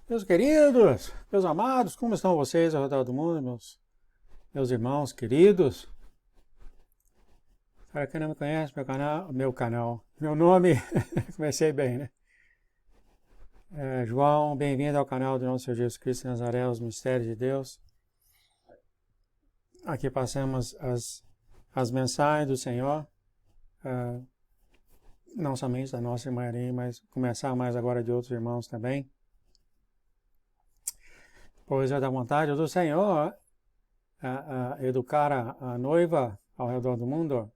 Meus queridos, meus amados, como estão vocês ao redor do mundo, meus irmãos queridos? Para quem não me conhece, meu nome, comecei bem, né? João, bem-vindo ao canal do nosso Senhor Jesus Cristo de Nazaré, os Mistérios de Deus. Aqui passamos as mensagens do Senhor, não somente da nossa irmã Irene, mas começar mais agora de outros irmãos também. Pois é da vontade do Senhor educar a noiva ao redor do mundo,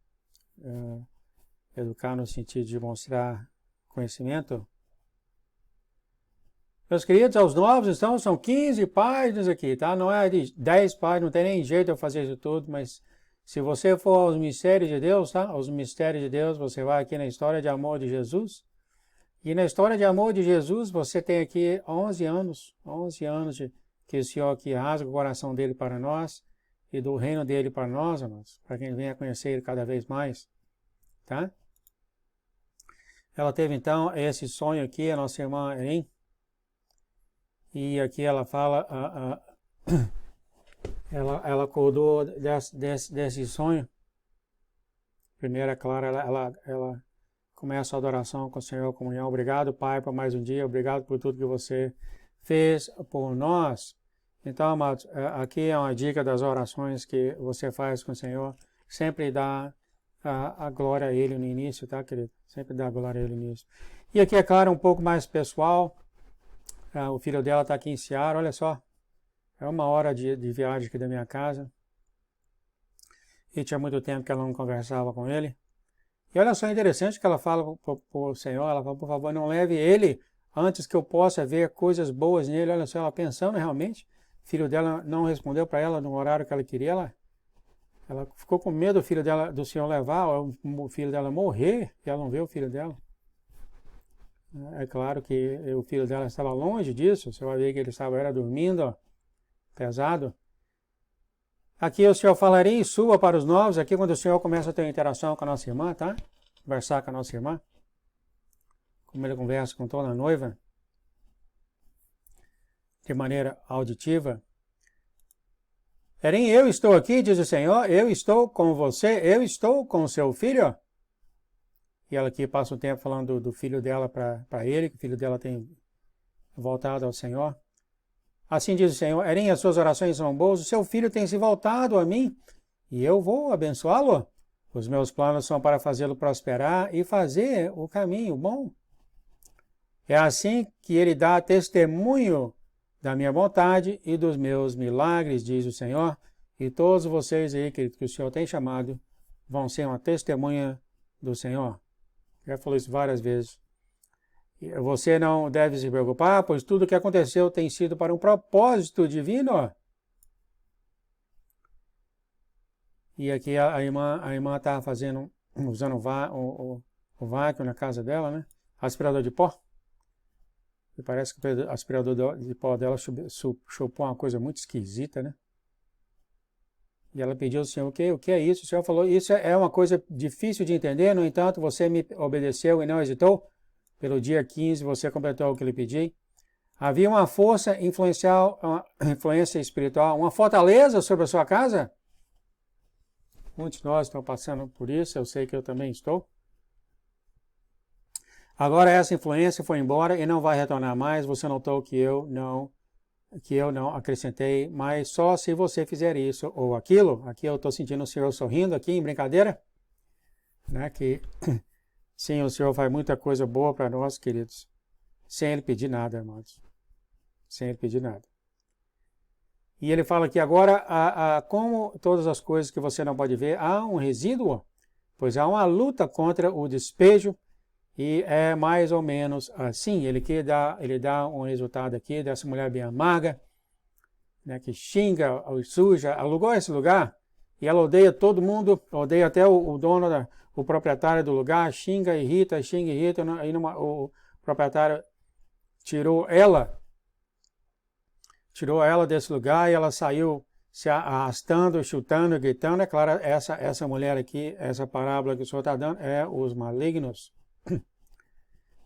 educar no sentido de mostrar conhecimento. Meus queridos, aos novos, então, são 15 páginas aqui, tá? Não é de 10 páginas, não tem nem jeito de eu fazer isso tudo, mas se você for aos mistérios de Deus, tá? Aos mistérios de Deus, você vai aqui na história de amor de Jesus. E na história de amor de Jesus, você tem aqui 11 anos que o Senhor aqui rasga o coração dele para nós e do reino dele para nós, amados, para quem venha conhecer ele cada vez mais, tá? Ela teve então esse sonho aqui, a nossa irmã Irene, e aqui ela fala, ela acordou desse sonho. Primeiro, é claro, ela começa a adoração com o Senhor, a comunhão. Obrigado, Pai, por mais um dia, obrigado por tudo que você fez por nós. Então, amados, aqui é uma dica das orações que você faz com o Senhor. Sempre dá a glória a Ele no início, tá, querido? Sempre dá a glória a Ele no início. E aqui, é claro, um pouco mais pessoal. O filho dela está aqui em Seara, olha só. É 1 hora de viagem aqui da minha casa. E tinha muito tempo que ela não conversava com ele. E olha só, interessante que ela fala para o Senhor, ela fala, por favor, não leve ele antes que eu possa ver coisas boas nele. Olha só, ela pensando realmente. O filho dela não respondeu para ela no horário que ela queria. Ela ficou com medo do Senhor levar o filho dela morrer e ela não vê o filho dela. É claro que o filho dela estava longe disso. Você vai ver que ele era dormindo, ó, pesado. Aqui o Senhor falaria e suba para os novos. Aqui quando o Senhor começa a ter interação com a nossa irmã, tá? Conversar com a nossa irmã. Como ele conversa com toda a noiva. De maneira auditiva. Irene, eu estou aqui, diz o Senhor, eu estou com você, eu estou com o seu filho. E ela aqui passa um tempo falando do filho dela para ele, que o filho dela tem voltado ao Senhor. Assim diz o Senhor, Irene, as suas orações são boas, o seu filho tem se voltado a mim e eu vou abençoá-lo. Os meus planos são para fazê-lo prosperar e fazer o caminho bom. É assim que ele dá testemunho da minha vontade e dos meus milagres, diz o Senhor, e todos vocês aí, querido, que o Senhor tem chamado, vão ser uma testemunha do Senhor. Já falou isso várias vezes. Você não deve se preocupar, pois tudo o que aconteceu tem sido para um propósito divino. E aqui a irmã está usando o vácuo na casa dela, né? Aspirador de pó. E parece que o aspirador de pó dela chupou uma coisa muito esquisita, né? E ela pediu ao Senhor, o que é isso? O Senhor falou, isso é uma coisa difícil de entender, no entanto, você me obedeceu e não hesitou. Pelo dia 15, você completou o que lhe pedi. Havia uma força influencial, uma influência espiritual, uma fortaleza sobre a sua casa? Muitos de nós estão passando por isso, eu sei que eu também estou. Agora essa influência foi embora e não vai retornar mais. Você notou que eu não acrescentei, mas só se você fizer isso ou aquilo. Aqui eu estou sentindo o Senhor sorrindo aqui em brincadeira, né? Que sim, o Senhor faz muita coisa boa para nós, queridos, sem Ele pedir nada, irmãos. Sem Ele pedir nada. E ele fala aqui agora, como todas as coisas que você não pode ver, há um resíduo, pois há uma luta contra o despejo. E é mais ou menos assim, ele dá um resultado aqui dessa mulher bem amarga, né, que xinga, suja, alugou esse lugar e ela odeia todo mundo, odeia até o dono, o proprietário do lugar, xinga, irrita, aí o proprietário tirou ela desse lugar e ela saiu se arrastando, chutando, gritando. É claro, essa mulher aqui, essa parábola que o Senhor está dando é os malignos.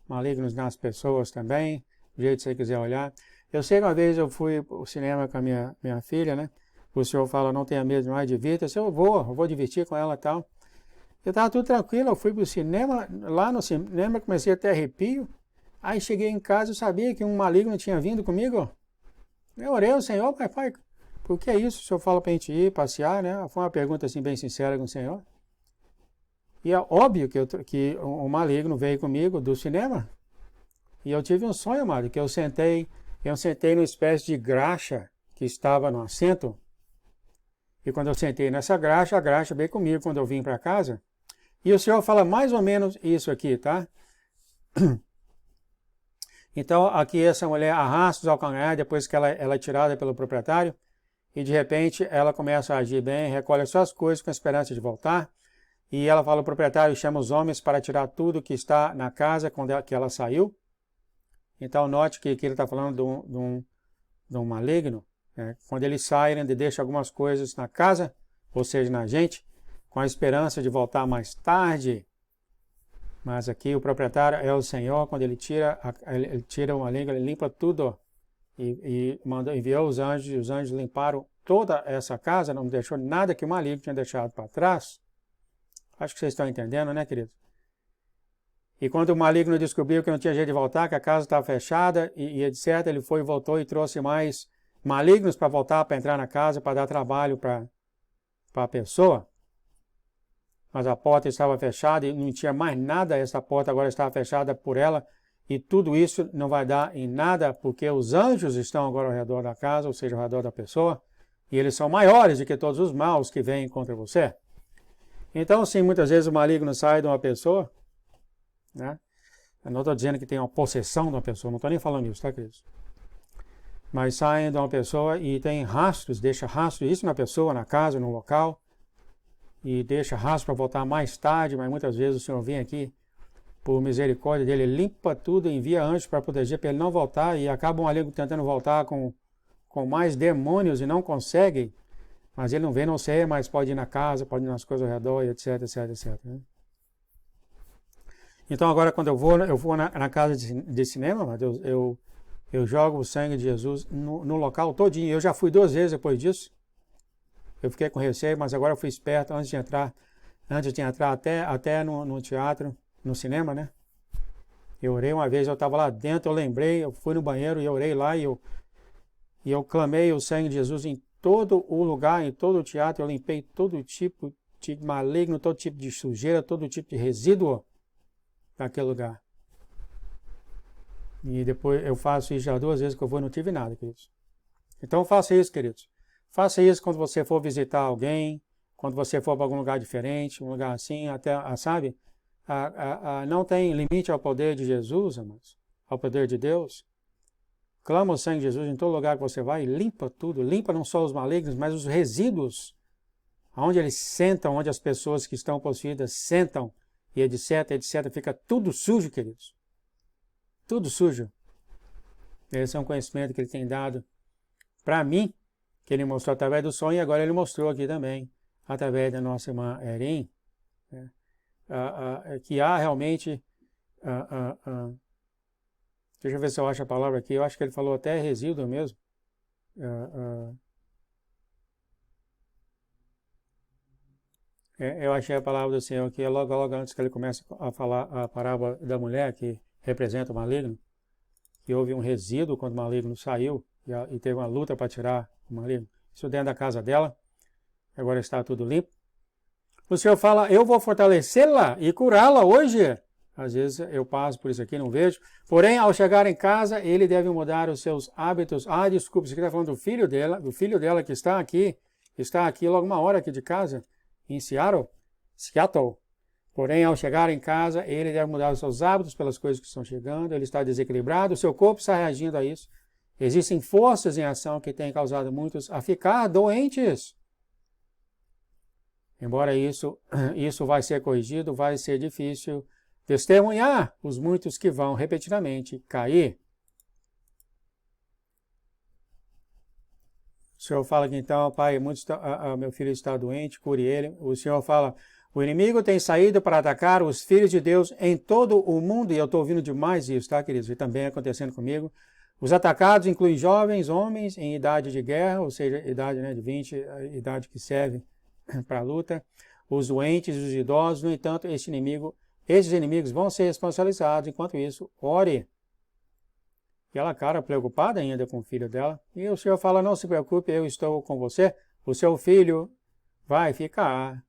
Malignos nas pessoas também, do jeito que você quiser olhar. Eu sei que uma vez eu fui ao cinema com a minha filha, né? O senhor fala, não tenha medo mais, divirta-se. Eu vou divertir com ela e tal. Eu estava tudo tranquilo, eu fui pro cinema, lá no cinema comecei a ter arrepio. Aí cheguei em casa, eu sabia que um maligno tinha vindo comigo. Eu orei ao Senhor, pai, por que isso? O senhor fala para a gente ir passear, né? Foi uma pergunta assim bem sincera com o Senhor. E é óbvio que o maligno veio comigo do cinema. E eu tive um sonho, amado, que eu sentei numa espécie de graxa que estava no assento. E quando eu sentei nessa graxa, a graxa veio comigo quando eu vim para casa. E o Senhor fala mais ou menos isso aqui, tá? Então, aqui essa mulher arrasta os calcanhares depois que ela é tirada pelo proprietário. E de repente ela começa a agir bem, recolhe as suas coisas com a esperança de voltar. E ela fala ao proprietário, chama os homens para tirar tudo que está na casa quando que ela saiu. Então note que ele está falando de um maligno. Quando ele sai, ele deixa algumas coisas na casa, ou seja, na gente, com a esperança de voltar mais tarde. Mas aqui o proprietário é o Senhor, quando ele tira o maligno, ele limpa tudo. E enviou os anjos, e os anjos limparam toda essa casa, não deixou nada que o maligno tinha deixado para trás. Acho que vocês estão entendendo, né, queridos? E quando o maligno descobriu que não tinha jeito de voltar, que a casa estava fechada e etc., ele foi e voltou e trouxe mais malignos para voltar, para entrar na casa, para dar trabalho para a pessoa. Mas a porta estava fechada e não tinha mais nada, essa porta agora estava fechada por ela. E tudo isso não vai dar em nada, porque os anjos estão agora ao redor da casa, ou seja, ao redor da pessoa, e eles são maiores do que todos os maus que vêm contra você. Então, sim, muitas vezes o maligno sai de uma pessoa, né? Eu não estou dizendo que tem uma possessão de uma pessoa, não estou nem falando isso, tá, queridos? Mas saem de uma pessoa e tem rastros, deixa rastros, isso na pessoa, na casa, no local, e deixa rastro para voltar mais tarde, mas muitas vezes o Senhor vem aqui, por misericórdia dele, limpa tudo, envia anjos para proteger, para ele não voltar, e acaba o maligno tentando voltar com mais demônios e não consegue, mas ele não vê, não sei, mas pode ir na casa, pode ir nas coisas ao redor, etc, etc, etc. Né? Então agora quando eu vou na casa de cinema, eu jogo o sangue de Jesus no local todinho. Eu já fui 2 vezes depois disso. Eu fiquei com receio, mas agora eu fui esperto antes de entrar até no teatro, no cinema, né? Eu orei uma vez, eu estava lá dentro, eu lembrei, eu fui no banheiro e eu orei lá e eu clamei o sangue de Jesus em todo o lugar, em todo o teatro. Eu limpei todo tipo de maligno, todo tipo de sujeira, todo tipo de resíduo naquele lugar. E depois eu faço isso já 2 vezes que eu vou e não tive nada, queridos. Então faça isso, queridos. Faça isso quando você for visitar alguém, quando você for para algum lugar diferente, um lugar assim, até, sabe? Não tem limite ao poder de Jesus, amados, ao poder de Deus. Clama o sangue de Jesus em todo lugar que você vai e limpa tudo. Limpa não só os malignos, mas os resíduos. Onde eles sentam, onde as pessoas que estão possuídas sentam, e etc, etc. Fica tudo sujo, queridos. Tudo sujo. Esse é um conhecimento que ele tem dado para mim, que ele mostrou através do sonho, e agora ele mostrou aqui também, através da nossa irmã Erin, né? Que há realmente... deixa eu ver se eu acho a palavra aqui. Eu acho que ele falou até resíduo mesmo. Eu achei a palavra do Senhor aqui, logo antes que ele comece a falar a parábola da mulher, que representa o maligno, que houve um resíduo quando o maligno saiu e teve uma luta para tirar o maligno. Isso dentro da casa dela, agora está tudo limpo. O Senhor fala, eu vou fortalecê-la e curá-la hoje. Às vezes eu passo por isso aqui, não vejo. Porém, ao chegar em casa, ele deve mudar os seus hábitos. Desculpa, você está falando do filho dela que está aqui logo uma hora aqui de casa, em Seattle. Porém, ao chegar em casa, ele deve mudar os seus hábitos pelas coisas que estão chegando. Ele está desequilibrado, o seu corpo está reagindo a isso. Existem forças em ação que têm causado muitos a ficar doentes. Embora isso vai ser corrigido, vai ser difícil testemunhar os muitos que vão repetidamente cair. O Senhor fala aqui então, pai, meu filho está doente, cure ele. O Senhor fala, o inimigo tem saído para atacar os filhos de Deus em todo o mundo, e eu estou ouvindo demais isso, tá, queridos? E também acontecendo comigo. Os atacados incluem jovens, homens em idade de guerra, ou seja, idade, né, de 20, a idade que serve para a luta. Os doentes, os idosos, no entanto, esses inimigos vão ser responsabilizados. Enquanto isso, ore. E ela, cara, preocupada ainda com o filho dela. E o Senhor fala, não se preocupe, eu estou com você. O seu filho vai ficar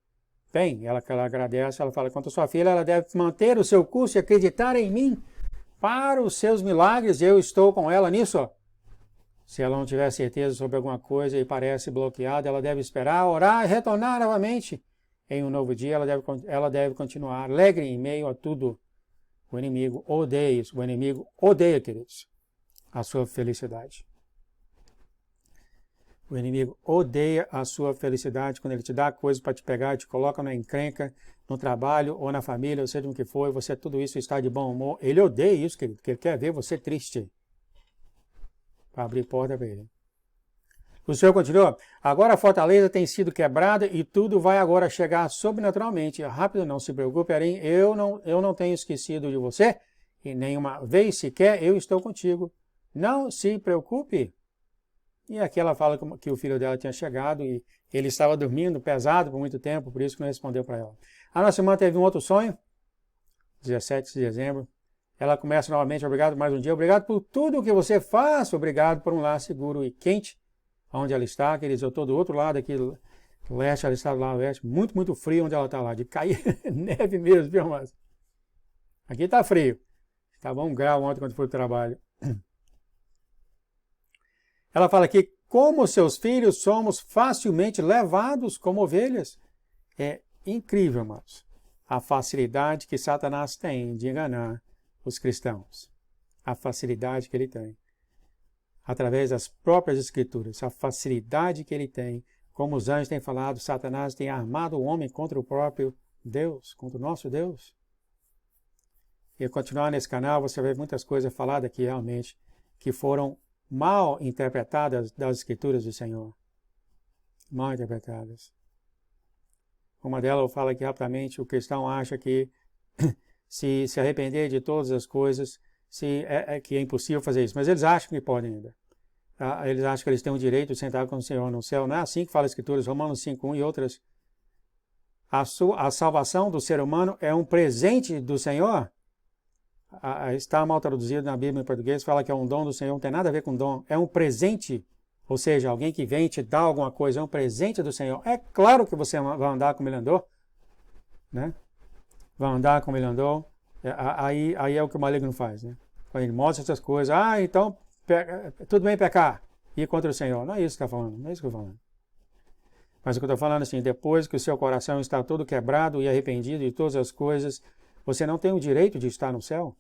bem. Ela agradece, ela fala, quanto a sua filha, ela deve manter o seu curso e acreditar em mim. Para os seus milagres, eu estou com ela nisso. Se ela não tiver certeza sobre alguma coisa e parece bloqueada, ela deve esperar, orar e retornar novamente. Em um novo dia, ela deve continuar alegre em meio a tudo. O inimigo odeia isso. O inimigo odeia, queridos, a sua felicidade. O inimigo odeia a sua felicidade quando ele te dá coisas para te pegar, te coloca na encrenca, no trabalho ou na família, ou seja o que for, e você tudo isso está de bom humor. Ele odeia isso, querido, porque ele quer ver você triste. Para abrir porta para ele. O Senhor continua, agora a fortaleza tem sido quebrada e tudo vai agora chegar sobrenaturalmente. Rápido, não se preocupe, eu não tenho esquecido de você, e nenhuma vez sequer eu estou contigo. Não se preocupe. E aqui ela fala que o filho dela tinha chegado e ele estava dormindo pesado por muito tempo, por isso que não respondeu para ela. A nossa irmã teve um outro sonho, 17 de dezembro. Ela começa novamente, obrigado mais um dia, obrigado por tudo que você faz, obrigado por um lar seguro e quente, onde ela está, queridos, eu estou do outro lado aqui, do leste, ela está do lado leste, muito, muito frio onde ela está lá, de cair neve mesmo, viu, mas aqui está frio, estava 1 grau ontem quando foi para o trabalho. Ela fala aqui, como seus filhos somos facilmente levados como ovelhas. É incrível, irmãos, a facilidade que Satanás tem de enganar os cristãos. A facilidade que ele tem. Através das próprias escrituras. A facilidade que ele tem. Como os anjos têm falado, Satanás tem armado o homem contra o próprio Deus, contra o nosso Deus. E continuar nesse canal, você vai ver muitas coisas faladas aqui realmente, que foram mal interpretadas das escrituras do Senhor. Mal interpretadas. Uma delas fala aqui rapidamente, o cristão acha que se arrepender de todas as coisas, que é impossível fazer isso. Mas eles acham que podem ainda. Eles acham que eles têm o direito de sentar com o Senhor no céu. Não é assim que fala as escrituras, Romanos 5:1 e outras. A salvação do ser humano é um presente do Senhor. Está mal traduzido na Bíblia em português, fala que é um dom do Senhor, não tem nada a ver com dom, é um presente, ou seja, alguém que vem te dar alguma coisa, é um presente do Senhor. É claro que você vai andar como ele andou, né? Vai andar como ele andou, aí é o que o maligno faz, né? Quando ele mostra essas coisas, então, tudo bem pecar, ir contra o Senhor. Não é isso que está falando, não é isso que eu estou falando. Mas o que eu estou falando assim, depois que o seu coração está todo quebrado e arrependido de todas as coisas, você não tem o direito de estar no céu.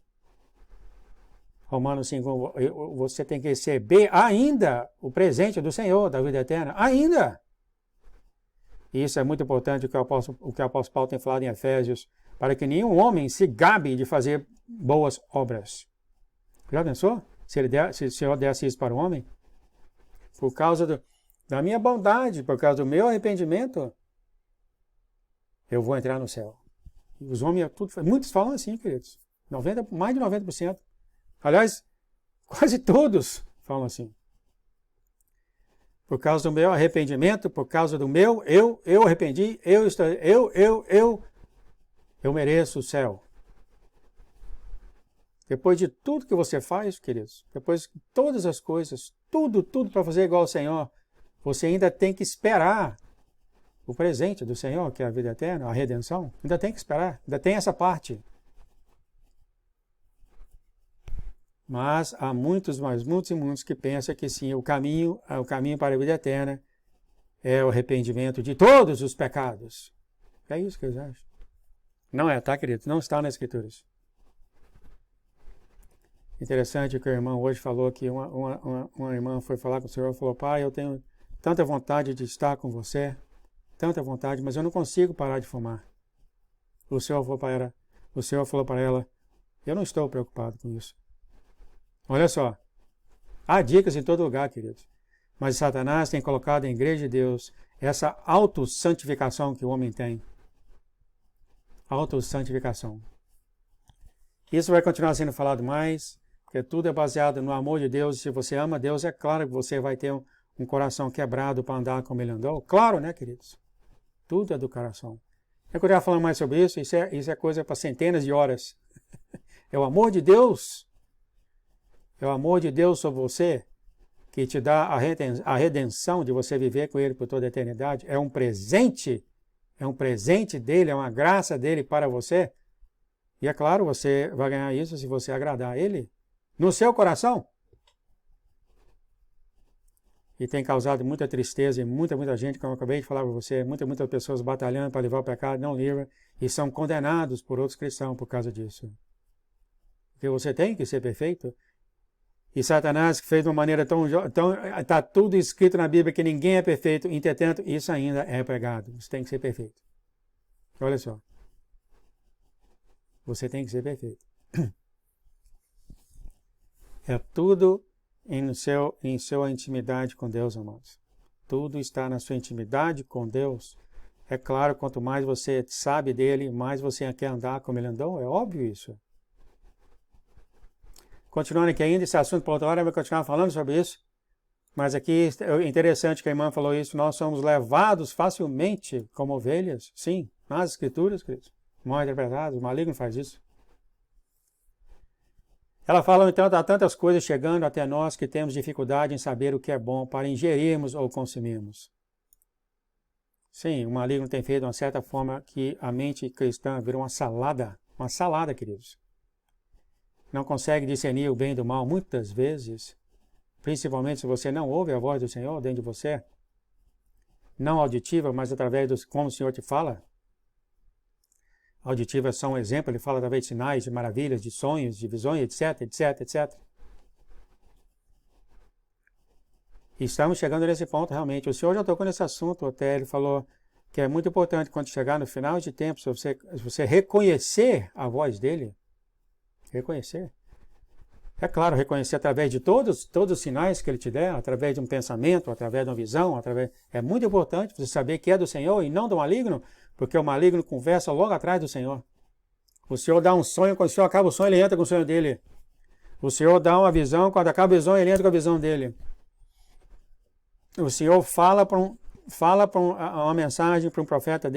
Romanos 5, você tem que receber ainda o presente do Senhor, da vida eterna. Ainda! E isso é muito importante, o que o apóstolo Paulo tem falado em Efésios, para que nenhum homem se gabe de fazer boas obras. Já pensou? Se o Senhor desse isso para o homem? Por causa da minha bondade, por causa do meu arrependimento, eu vou entrar no céu. Os homens, muitos falam assim, queridos. Mais de 90%. Aliás, quase todos falam assim. Por causa do meu arrependimento, por causa do meu, eu arrependi, eu mereço o céu. Depois de tudo que você faz, queridos, depois de todas as coisas, tudo para fazer igual ao Senhor, você ainda tem que esperar o presente do Senhor, que é a vida eterna, a redenção. Ainda tem que esperar, ainda tem essa parte. Mas há muitos e muitos que pensam que sim, o caminho para a vida eterna é o arrependimento de todos os pecados. É isso que eles acham. Não é, tá, queridos? Não está nas Escrituras. Interessante que o irmão hoje falou que uma irmã foi falar com o Senhor e falou, pai, eu tenho tanta vontade de estar com você, tanta vontade, mas eu não consigo parar de fumar. O Senhor falou para ela, eu não estou preocupado com isso. Olha só, há dicas em todo lugar, queridos. Mas Satanás tem colocado na igreja de Deus essa autossantificação que o homem tem. Autossantificação. Isso vai continuar sendo falado mais. Porque tudo é baseado no amor de Deus. E se você ama Deus, é claro que você vai ter um coração quebrado para andar como ele andou. Claro, né, queridos? Tudo é do coração. Eu queria falar mais sobre isso. Isso é coisa para centenas de horas. É o amor de Deus. É o amor de Deus sobre você que te dá a redenção de você viver com ele por toda a eternidade. É um presente. É um presente dele, é uma graça dele para você. E é claro, você vai ganhar isso se você agradar a ele no seu coração. E tem causado muita tristeza em muita gente, como eu acabei de falar para você, muitas pessoas batalhando para livrar o pecado, não livram, e são condenados por outros cristãos por causa disso. Porque você tem que ser perfeito. E Satanás fez de uma maneira tão está tudo escrito na Bíblia que ninguém é perfeito, entretanto, isso ainda é pregado. Você tem que ser perfeito. Olha só. Você tem que ser perfeito. É tudo em sua intimidade com Deus, amados. Tudo está na sua intimidade com Deus. É claro, quanto mais você sabe dele, mais você quer andar como ele andou. É óbvio isso. Continuando aqui ainda, esse assunto por outra hora, eu vou continuar falando sobre isso. Mas aqui é interessante que a irmã falou isso. Nós somos levados facilmente como ovelhas. Sim, nas escrituras, queridos. Mal interpretados, o maligno faz isso. Ela fala, então, há tantas coisas chegando até nós que temos dificuldade em saber o que é bom para ingerirmos ou consumirmos. Sim, o maligno tem feito de uma certa forma que a mente cristã virou uma salada, queridos. Não consegue discernir o bem do mal muitas vezes, principalmente se você não ouve a voz do Senhor dentro de você, não auditiva, mas através de como o Senhor te fala. Auditiva é só um exemplo, ele fala através de sinais, de maravilhas, de sonhos, de visões, etc. E estamos chegando nesse ponto realmente. O Senhor já tocou nesse assunto até, ele falou que é muito importante quando chegar no final de tempo, se você reconhecer a voz dele, reconhecer. É claro, reconhecer através de todos os sinais que ele te der, através de um pensamento, através de uma visão, é muito importante você saber que é do Senhor e não do maligno, porque o maligno conversa logo atrás do Senhor. O Senhor dá um sonho, quando o Senhor acaba o sonho, ele entra com o sonho dele. O Senhor dá uma visão, quando acaba a visão, ele entra com a visão dele. O Senhor fala uma mensagem para um profeta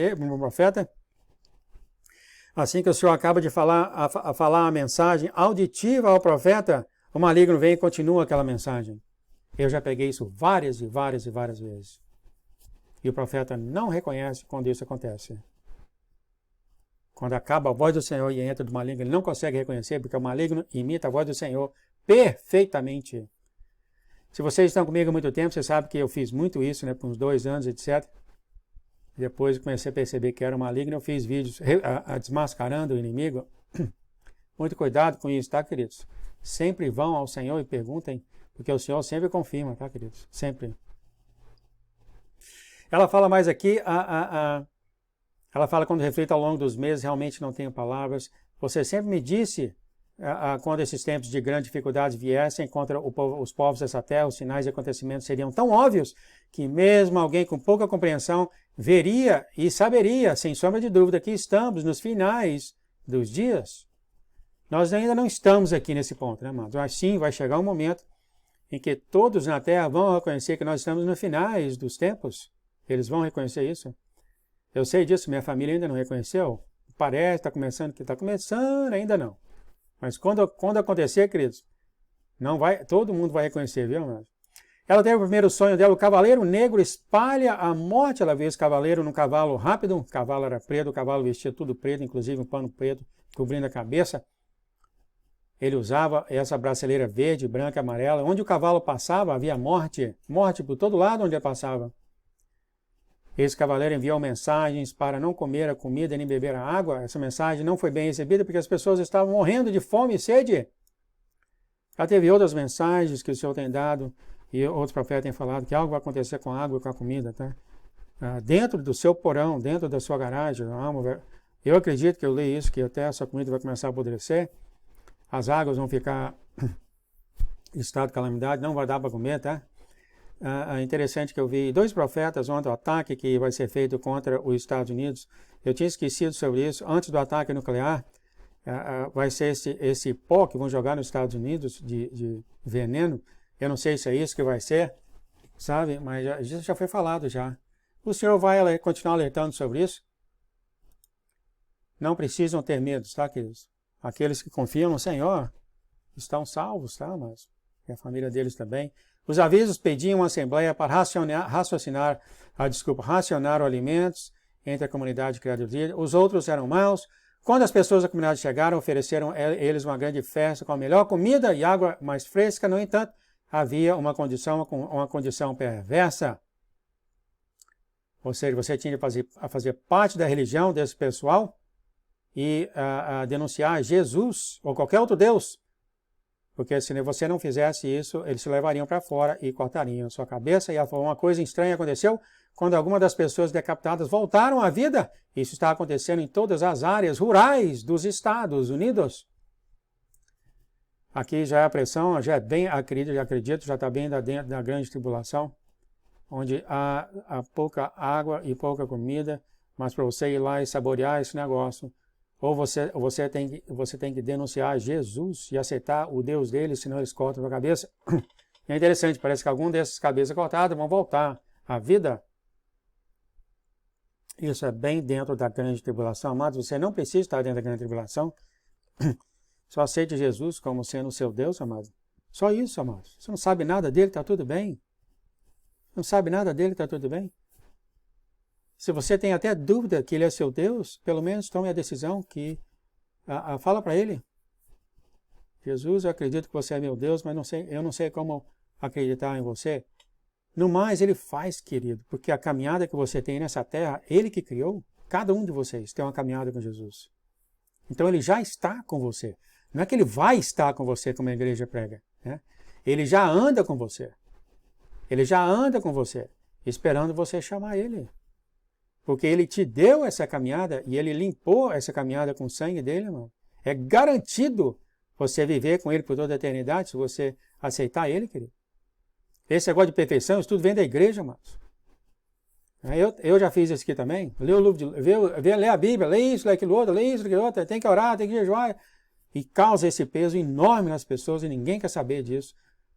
assim que o Senhor acaba de falar a mensagem auditiva ao profeta, o maligno vem e continua aquela mensagem. Eu já peguei isso várias vezes. E o profeta não reconhece quando isso acontece. Quando acaba a voz do Senhor e entra do maligno, ele não consegue reconhecer, porque o maligno imita a voz do Senhor perfeitamente. Se vocês estão comigo há muito tempo, você sabe que eu fiz muito isso, né, por uns 2 anos, etc. Depois comecei a perceber que era maligno, eu fiz vídeos desmascarando o inimigo. Muito cuidado com isso, tá, queridos? Sempre vão ao Senhor e perguntem, porque o Senhor sempre confirma, tá, queridos? Sempre. Ela fala mais aqui, ela fala quando reflito ao longo dos meses, realmente não tenho palavras. Você sempre me disse, quando esses tempos de grande dificuldade viessem contra os povos dessa terra, os sinais e acontecimentos seriam tão óbvios que mesmo alguém com pouca compreensão veria e saberia, sem sombra de dúvida, que estamos nos finais dos dias. Nós ainda não estamos aqui nesse ponto, né, amados? Mas sim, vai chegar um momento em que todos na terra vão reconhecer que nós estamos nos finais dos tempos. Eles vão reconhecer isso. Eu sei disso, minha família ainda não reconheceu. Parece, está começando, ainda não. Mas quando acontecer, queridos, todo mundo vai reconhecer, viu, amados? Ela teve o primeiro sonho dela, o cavaleiro negro espalha a morte. Ela viu esse cavaleiro num cavalo rápido, o cavalo era preto, o cavalo vestia tudo preto, inclusive um pano preto cobrindo a cabeça. Ele usava essa braceleira verde, branca, amarela. Onde o cavalo passava, havia morte por todo lado onde ele passava. Esse cavaleiro enviou mensagens para não comer a comida nem beber a água. Essa mensagem não foi bem recebida porque as pessoas estavam morrendo de fome e sede. Ela teve outras mensagens que o Senhor tem dado e outros profetas têm falado que algo vai acontecer com a água e com a comida, tá? Dentro do seu porão, dentro da sua garagem. Eu acredito que eu leio isso, que até essa comida vai começar a apodrecer. As águas vão ficar em estado de calamidade, não vai dar para comer, tá? É interessante que eu vi 2 profetas ontem, o ataque que vai ser feito contra os Estados Unidos. Eu tinha esquecido sobre isso. Antes do ataque nuclear, vai ser esse pó que vão jogar nos Estados Unidos de veneno. Eu não sei se é isso que vai ser, sabe? Mas isso já foi falado já. O Senhor vai continuar alertando sobre isso. Não precisam ter medo, tá, queridos? Aqueles que confiam no Senhor estão salvos, tá? Mas e a família deles também. Os avisos pediam uma assembleia para racionar alimentos entre a comunidade criadora. Os outros eram maus. Quando as pessoas da comunidade chegaram, ofereceram a eles uma grande festa com a melhor comida e água mais fresca. No entanto, havia uma condição perversa. Ou seja, você tinha de fazer parte da religião desse pessoal e denunciar Jesus ou qualquer outro Deus. Porque se você não fizesse isso, eles se levariam para fora e cortariam sua cabeça. E uma coisa estranha aconteceu quando algumas das pessoas decapitadas voltaram à vida. Isso está acontecendo em todas as áreas rurais dos Estados Unidos. Aqui já é a pressão, já é bem, acredito, já está bem dentro da grande tribulação, onde há pouca água e pouca comida, mas para você ir lá e saborear esse negócio, ou você tem que denunciar Jesus e aceitar o Deus dele, senão eles cortam a cabeça. É interessante, parece que algum desses cabeças cortadas vão voltar à vida. Isso é bem dentro da grande tribulação. Amados, você não precisa estar dentro da grande tribulação. Só aceite Jesus como sendo o seu Deus, amado. Só isso, amados. Você não sabe nada dele, está tudo bem. Não sabe nada dele, está tudo bem. Se você tem até dúvida que ele é seu Deus, pelo menos tome a decisão que fala para ele. Jesus, eu acredito que você é meu Deus, mas eu não sei como acreditar em você. No mais, ele faz, querido, porque a caminhada que você tem nessa terra, ele que criou. Cada um de vocês tem uma caminhada com Jesus. Então ele já está com você. Não é que ele vai estar com você, como a igreja prega, né? Ele já anda com você. Ele já anda com você, esperando você chamar ele. Porque ele te deu essa caminhada e ele limpou essa caminhada com o sangue dele, irmão. É garantido você viver com ele por toda a eternidade se você aceitar ele, querido. Esse negócio de perfeição, isso tudo vem da igreja, irmãos. Eu já fiz isso aqui também. Lê a Bíblia, lê isso, lê aquilo outro, tem que orar, tem que jejuar. E causa esse peso enorme nas pessoas e ninguém quer saber disso.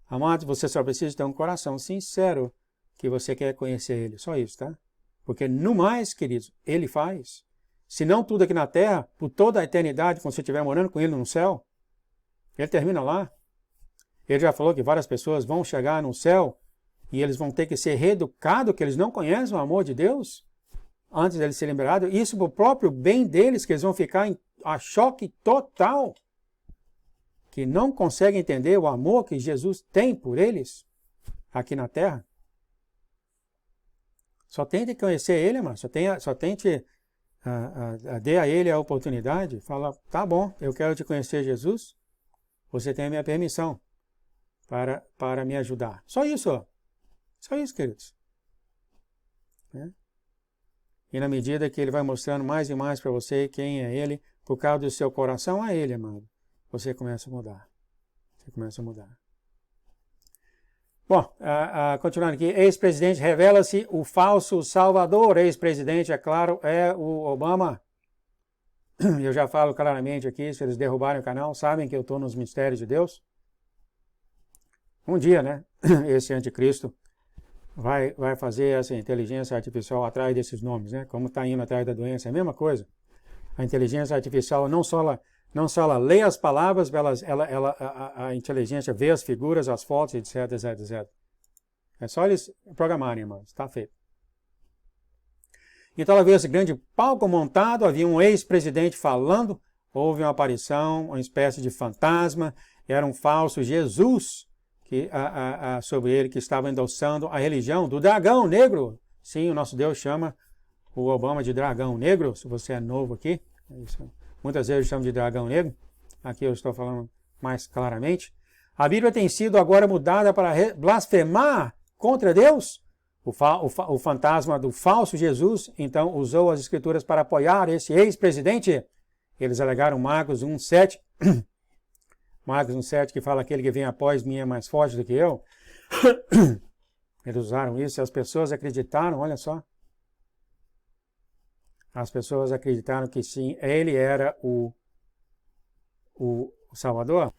Amados, você só precisa ter um coração sincero que você quer conhecer ele. Só isso, tá? Porque no mais, queridos, ele faz. Se não tudo aqui na terra, por toda a eternidade, quando você estiver morando com ele no céu, ele termina lá. Ele já falou que várias pessoas vão chegar no céu e eles vão ter que ser reeducados, que eles não conhecem o amor de Deus, antes deles serem liberados. Isso para o próprio bem deles, que eles vão ficar a choque total, que não conseguem entender o amor que Jesus tem por eles aqui na terra. Só tente conhecer ele, irmão. Só tente dê a ele a oportunidade. Fala, tá bom, eu quero te conhecer, Jesus. Você tem a minha permissão para me ajudar. Só isso, ó. Só isso, queridos. E na medida que ele vai mostrando mais e mais para você quem é ele, por causa do seu coração a ele, amado, você começa a mudar. Você começa a mudar. Bom, continuando aqui, ex-presidente revela-se o falso salvador. Ex-presidente, é claro, é o Obama. Eu já falo claramente aqui, se eles derrubarem o canal, sabem que eu estou nos mistérios de Deus. Um dia, né, esse anticristo vai fazer essa inteligência artificial atrás desses nomes, né? Como está indo atrás da doença, é a mesma coisa. A inteligência artificial não só ela lê as palavras, a inteligência vê as figuras, as fotos, etc, etc, etc. É só eles programarem, irmãos, está feito. Então havia esse grande palco montado, havia um ex-presidente falando, houve uma aparição, uma espécie de fantasma, era um falso Jesus sobre ele que estava endossando a religião do dragão negro. Sim, o nosso Deus chama o Obama de dragão negro, se você é novo aqui. Muitas vezes chamam de dragão negro. Aqui eu estou falando mais claramente. A Bíblia tem sido agora mudada para blasfemar contra Deus. O fantasma do falso Jesus, então, usou as escrituras para apoiar esse ex-presidente. Eles alegaram Marcos 1,7. Marcos 1,7, que fala aquele que vem após mim é mais forte do que eu. Eles usaram isso e as pessoas acreditaram, olha só. As pessoas acreditaram que sim, ele era o o Salvador?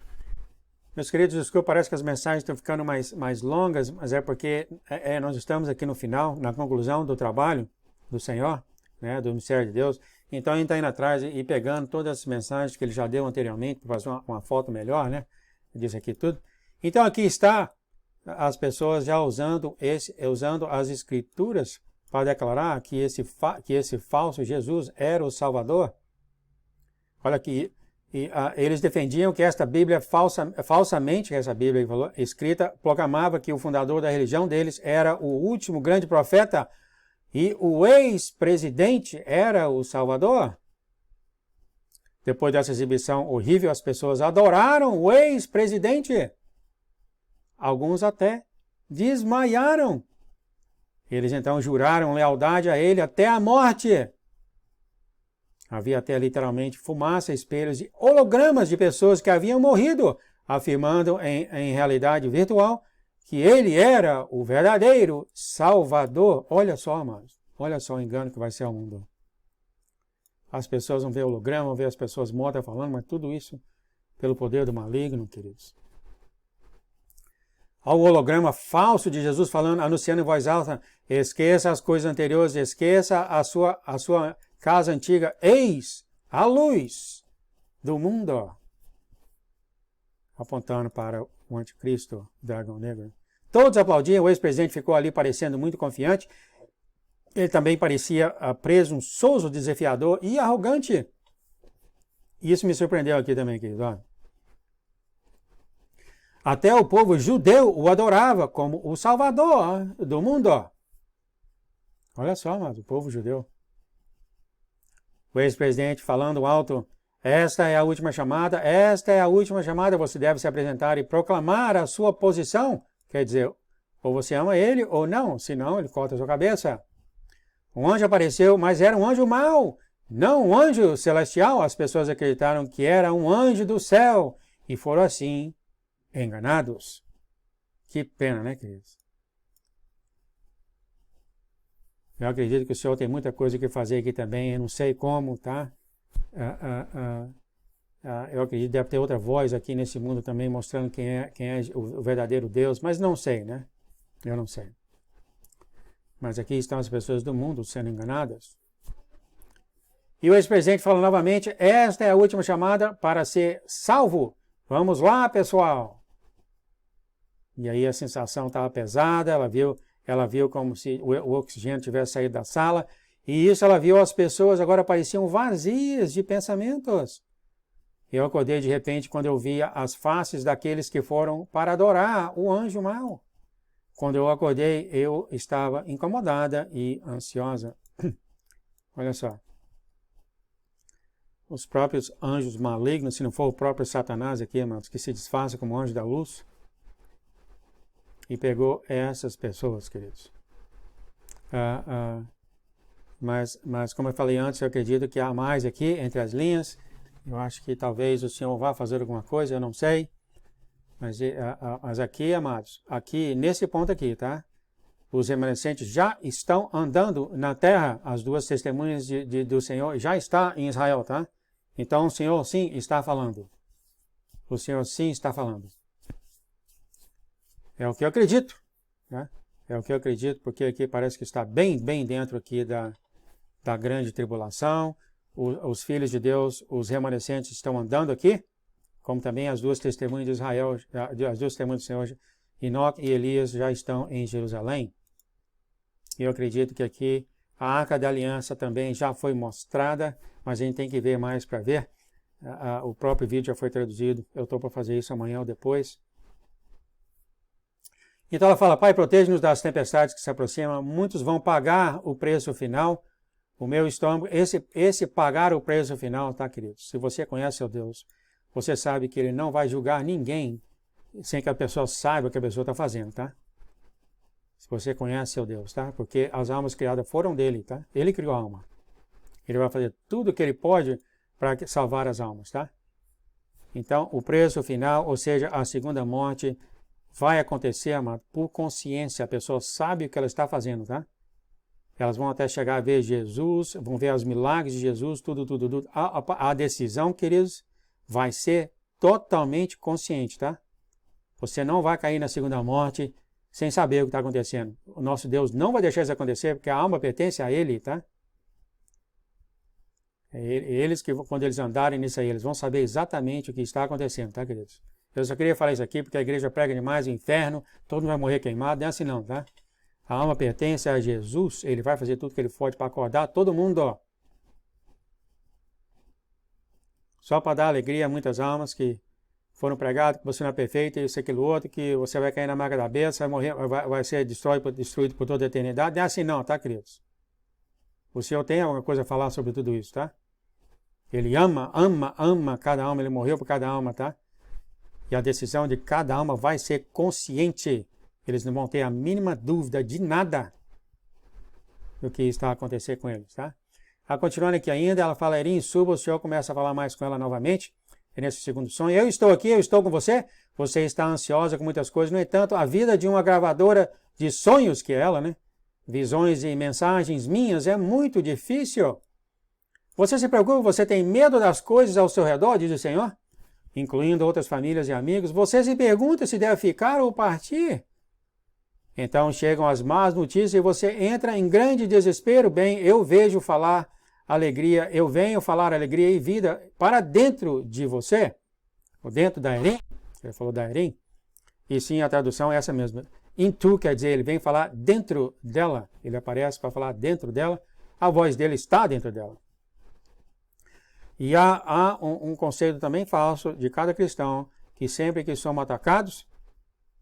Meus queridos, desculpa, parece que as mensagens estão ficando mais longas, mas é porque nós estamos aqui no final, na conclusão do trabalho do Senhor, né, do mistério de Deus. Então a gente está indo atrás e pegando todas as mensagens que ele já deu anteriormente, para fazer uma foto melhor, né, disso aqui tudo. Então aqui está as pessoas já usando as escrituras para declarar que esse falso Jesus era o Salvador. Olha aqui. Eles defendiam que esta Bíblia, falsamente, essa Bíblia escrita, proclamava que o fundador da religião deles era o último grande profeta e o ex-presidente era o Salvador. Depois dessa exibição horrível, as pessoas adoraram o ex-presidente. Alguns até desmaiaram. Eles então juraram lealdade a ele até a morte. Havia até literalmente fumaça, espelhos e hologramas de pessoas que haviam morrido, afirmando em realidade virtual que ele era o verdadeiro Salvador. Olha só, amados. Olha só o engano que vai ser ao mundo. As pessoas vão ver holograma, vão ver as pessoas mortas falando, mas tudo isso pelo poder do maligno, queridos. Ao holograma falso de Jesus falando, anunciando em voz alta, esqueça as coisas anteriores, esqueça a sua casa antiga, eis a luz do mundo. Apontando para o anticristo, o dragão negro. Todos aplaudiam, o ex-presidente ficou ali parecendo muito confiante. Ele também parecia presunçoso, desafiador e arrogante. Isso me surpreendeu aqui também, querido. Olha. Até o povo judeu o adorava como o Salvador do mundo. Olha só, mas o povo judeu. O ex-presidente falando alto, esta é a última chamada, você deve se apresentar e proclamar a sua posição. Quer dizer, ou você ama ele ou não, senão ele corta a sua cabeça. Um anjo apareceu, mas era um anjo mau, não um anjo celestial. As pessoas acreditaram que era um anjo do céu e foram assim enganados. Que pena, né, queridos? Eu acredito que o Senhor tem muita coisa que fazer aqui também, eu não sei como, tá? Eu acredito que deve ter outra voz aqui nesse mundo também, mostrando quem é o verdadeiro Deus, mas não sei, né? Eu não sei. Mas aqui estão as pessoas do mundo sendo enganadas. E o ex-presidente fala novamente, esta é a última chamada para ser salvo. Vamos lá, pessoal! E aí a sensação estava pesada, ela viu como se o oxigênio tivesse saído da sala, e isso ela viu as pessoas agora pareciam vazias de pensamentos. Eu acordei de repente quando eu via as faces daqueles que foram para adorar o anjo mau. Quando eu acordei, eu estava incomodada e ansiosa. Olha só. Os próprios anjos malignos, se não for o próprio Satanás aqui, irmãos, que se disfarça como anjo da luz, e pegou essas pessoas, queridos. Mas como eu falei antes, eu acredito que há mais aqui entre as linhas. Eu acho que talvez o Senhor vá fazer alguma coisa, eu não sei. Mas aqui, amados, aqui, nesse ponto aqui, tá? Os remanescentes já estão andando na terra. As duas testemunhas do Senhor já está em Israel, tá? Então o Senhor sim está falando. O Senhor sim está falando. É o que eu acredito, né? É o que eu acredito, porque aqui parece que está bem dentro aqui da grande tribulação. Os filhos de Deus, os remanescentes estão andando aqui, como também as duas testemunhas de Israel, as duas testemunhas do Senhor, Enoque e Elias, já estão em Jerusalém. E eu acredito que aqui a Arca da Aliança também já foi mostrada, mas a gente tem que ver mais para ver. O próprio vídeo já foi traduzido, eu estou para fazer isso amanhã ou depois. Então ela fala, Pai, protege-nos das tempestades que se aproximam, muitos vão pagar o preço final. O meu estômago, esse pagar o preço final, tá, queridos? Se você conhece seu Deus, você sabe que Ele não vai julgar ninguém sem que a pessoa saiba o que a pessoa está fazendo, tá? Se você conhece seu Deus, tá? Porque as almas criadas foram dele, tá? Ele criou a alma. Ele vai fazer tudo o que Ele pode para salvar as almas, tá? Então, o preço final, ou seja, a segunda morte, vai acontecer, amado, por consciência. A pessoa sabe o que ela está fazendo, tá? Elas vão até chegar a ver Jesus, vão ver os milagres de Jesus, tudo. A decisão, queridos, vai ser totalmente consciente, tá? Você não vai cair na segunda morte sem saber o que está acontecendo. O nosso Deus não vai deixar isso acontecer, porque a alma pertence a Ele, tá? Eles que, quando eles andarem nisso aí, eles vão saber exatamente o que está acontecendo, tá, queridos? Eu só queria falar isso aqui, porque a igreja prega demais o inferno, todo mundo vai morrer queimado, não é assim não, tá? A alma pertence a Jesus, Ele vai fazer tudo que Ele pode para acordar todo mundo, ó. Só para dar alegria a muitas almas que foram pregadas, que você não é perfeito, isso, aquilo, outro, que você vai cair na marca da besta, vai morrer, vai ser destruído por toda a eternidade. Não é assim não, tá, queridos? O Senhor tem alguma coisa a falar sobre tudo isso, tá? Ele ama cada alma, Ele morreu por cada alma, tá? E a decisão de cada alma vai ser consciente. Eles não vão ter a mínima dúvida de nada do que está a acontecer com eles, tá? Continuando aqui ainda, ela fala, Erin, suba, o Senhor começa a falar mais com ela novamente, nesse segundo sonho. Eu estou aqui, eu estou com você. Você está ansiosa com muitas coisas. No entanto, a vida de uma gravadora de sonhos, que é ela, né? Visões e mensagens minhas, é muito difícil. Você se preocupa, você tem medo das coisas ao seu redor, diz o Senhor, incluindo outras famílias e amigos. Você se pergunta se deve ficar ou partir. Então chegam as más notícias e você entra em grande desespero. Bem, eu vejo falar alegria, eu venho falar alegria e vida para dentro de você, ou dentro da Erin, ele falou da Erin, e sim a tradução é essa mesma. Into quer dizer, ele vem falar dentro dela, ele aparece para falar dentro dela, a voz dele está dentro dela. E há um conceito também falso de cada cristão, que sempre que somos atacados,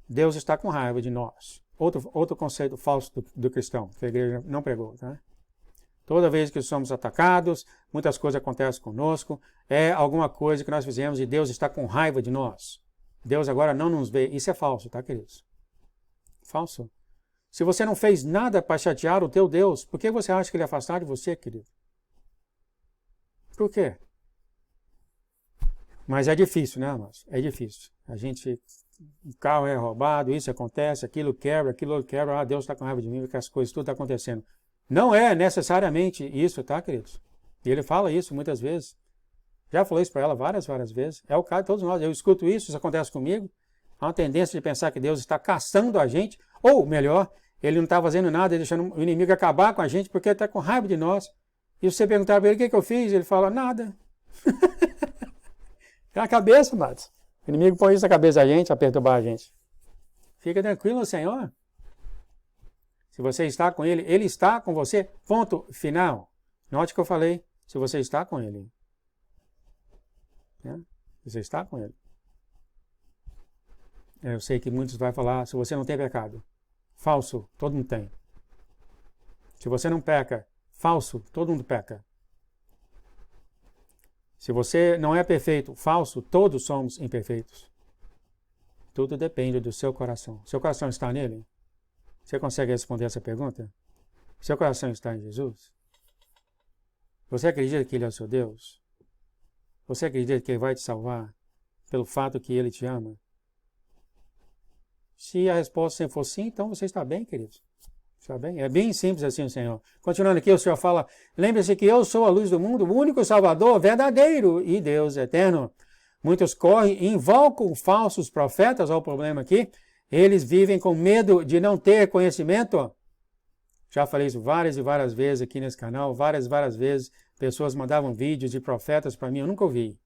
Deus está com raiva de nós. Outro conceito falso do cristão, que a igreja não pregou, tá? Toda vez que somos atacados, muitas coisas acontecem conosco, é alguma coisa que nós fizemos e Deus está com raiva de nós. Deus agora não nos vê. Isso é falso, tá, queridos? Falso. Se você não fez nada para chatear o teu Deus, por que você acha que Ele é afastado de você, querido? Por quê? Mas é difícil, né, irmãos? É difícil. O carro é roubado, isso acontece, aquilo quebra, Deus está com raiva de mim, porque as coisas tudo estão acontecendo. Não é necessariamente isso, tá, queridos? E ele fala isso muitas vezes. Já falou isso para ela várias vezes. É o caso de todos nós. Eu escuto isso acontece comigo. Há uma tendência de pensar que Deus está caçando a gente, ou melhor, Ele não está fazendo nada, deixando o inimigo acabar com a gente, porque Ele está com raiva de nós. E você perguntar para Ele, o que eu fiz? Ele fala, nada. É a cabeça, amados. O inimigo põe isso na cabeça da gente, a perturbar a gente. Fica tranquilo, Senhor. Se você está com Ele, Ele está com você. Ponto final. Note que eu falei, se você está com Ele. Né? Você está com Ele. Eu sei que muitos vão falar, se você não tem pecado. Falso, todo mundo tem. Se você não peca, falso, todo mundo peca. Se você não é perfeito, falso, todos somos imperfeitos. Tudo depende do seu coração. Seu coração está nele? Você consegue responder essa pergunta? Seu coração está em Jesus? Você acredita que Ele é o seu Deus? Você acredita que Ele vai te salvar pelo fato que Ele te ama? Se a resposta sempre for sim, então você está bem, queridos. Está bem? É bem simples assim o Senhor. Continuando aqui, o Senhor fala, lembre-se que eu sou a luz do mundo, o único Salvador verdadeiro e Deus eterno. Muitos correm e invocam falsos profetas, olha o problema aqui. Eles vivem com medo de não ter conhecimento. Já falei isso várias e várias vezes aqui nesse canal, várias vezes. Pessoas mandavam vídeos de profetas para mim, eu nunca ouvi.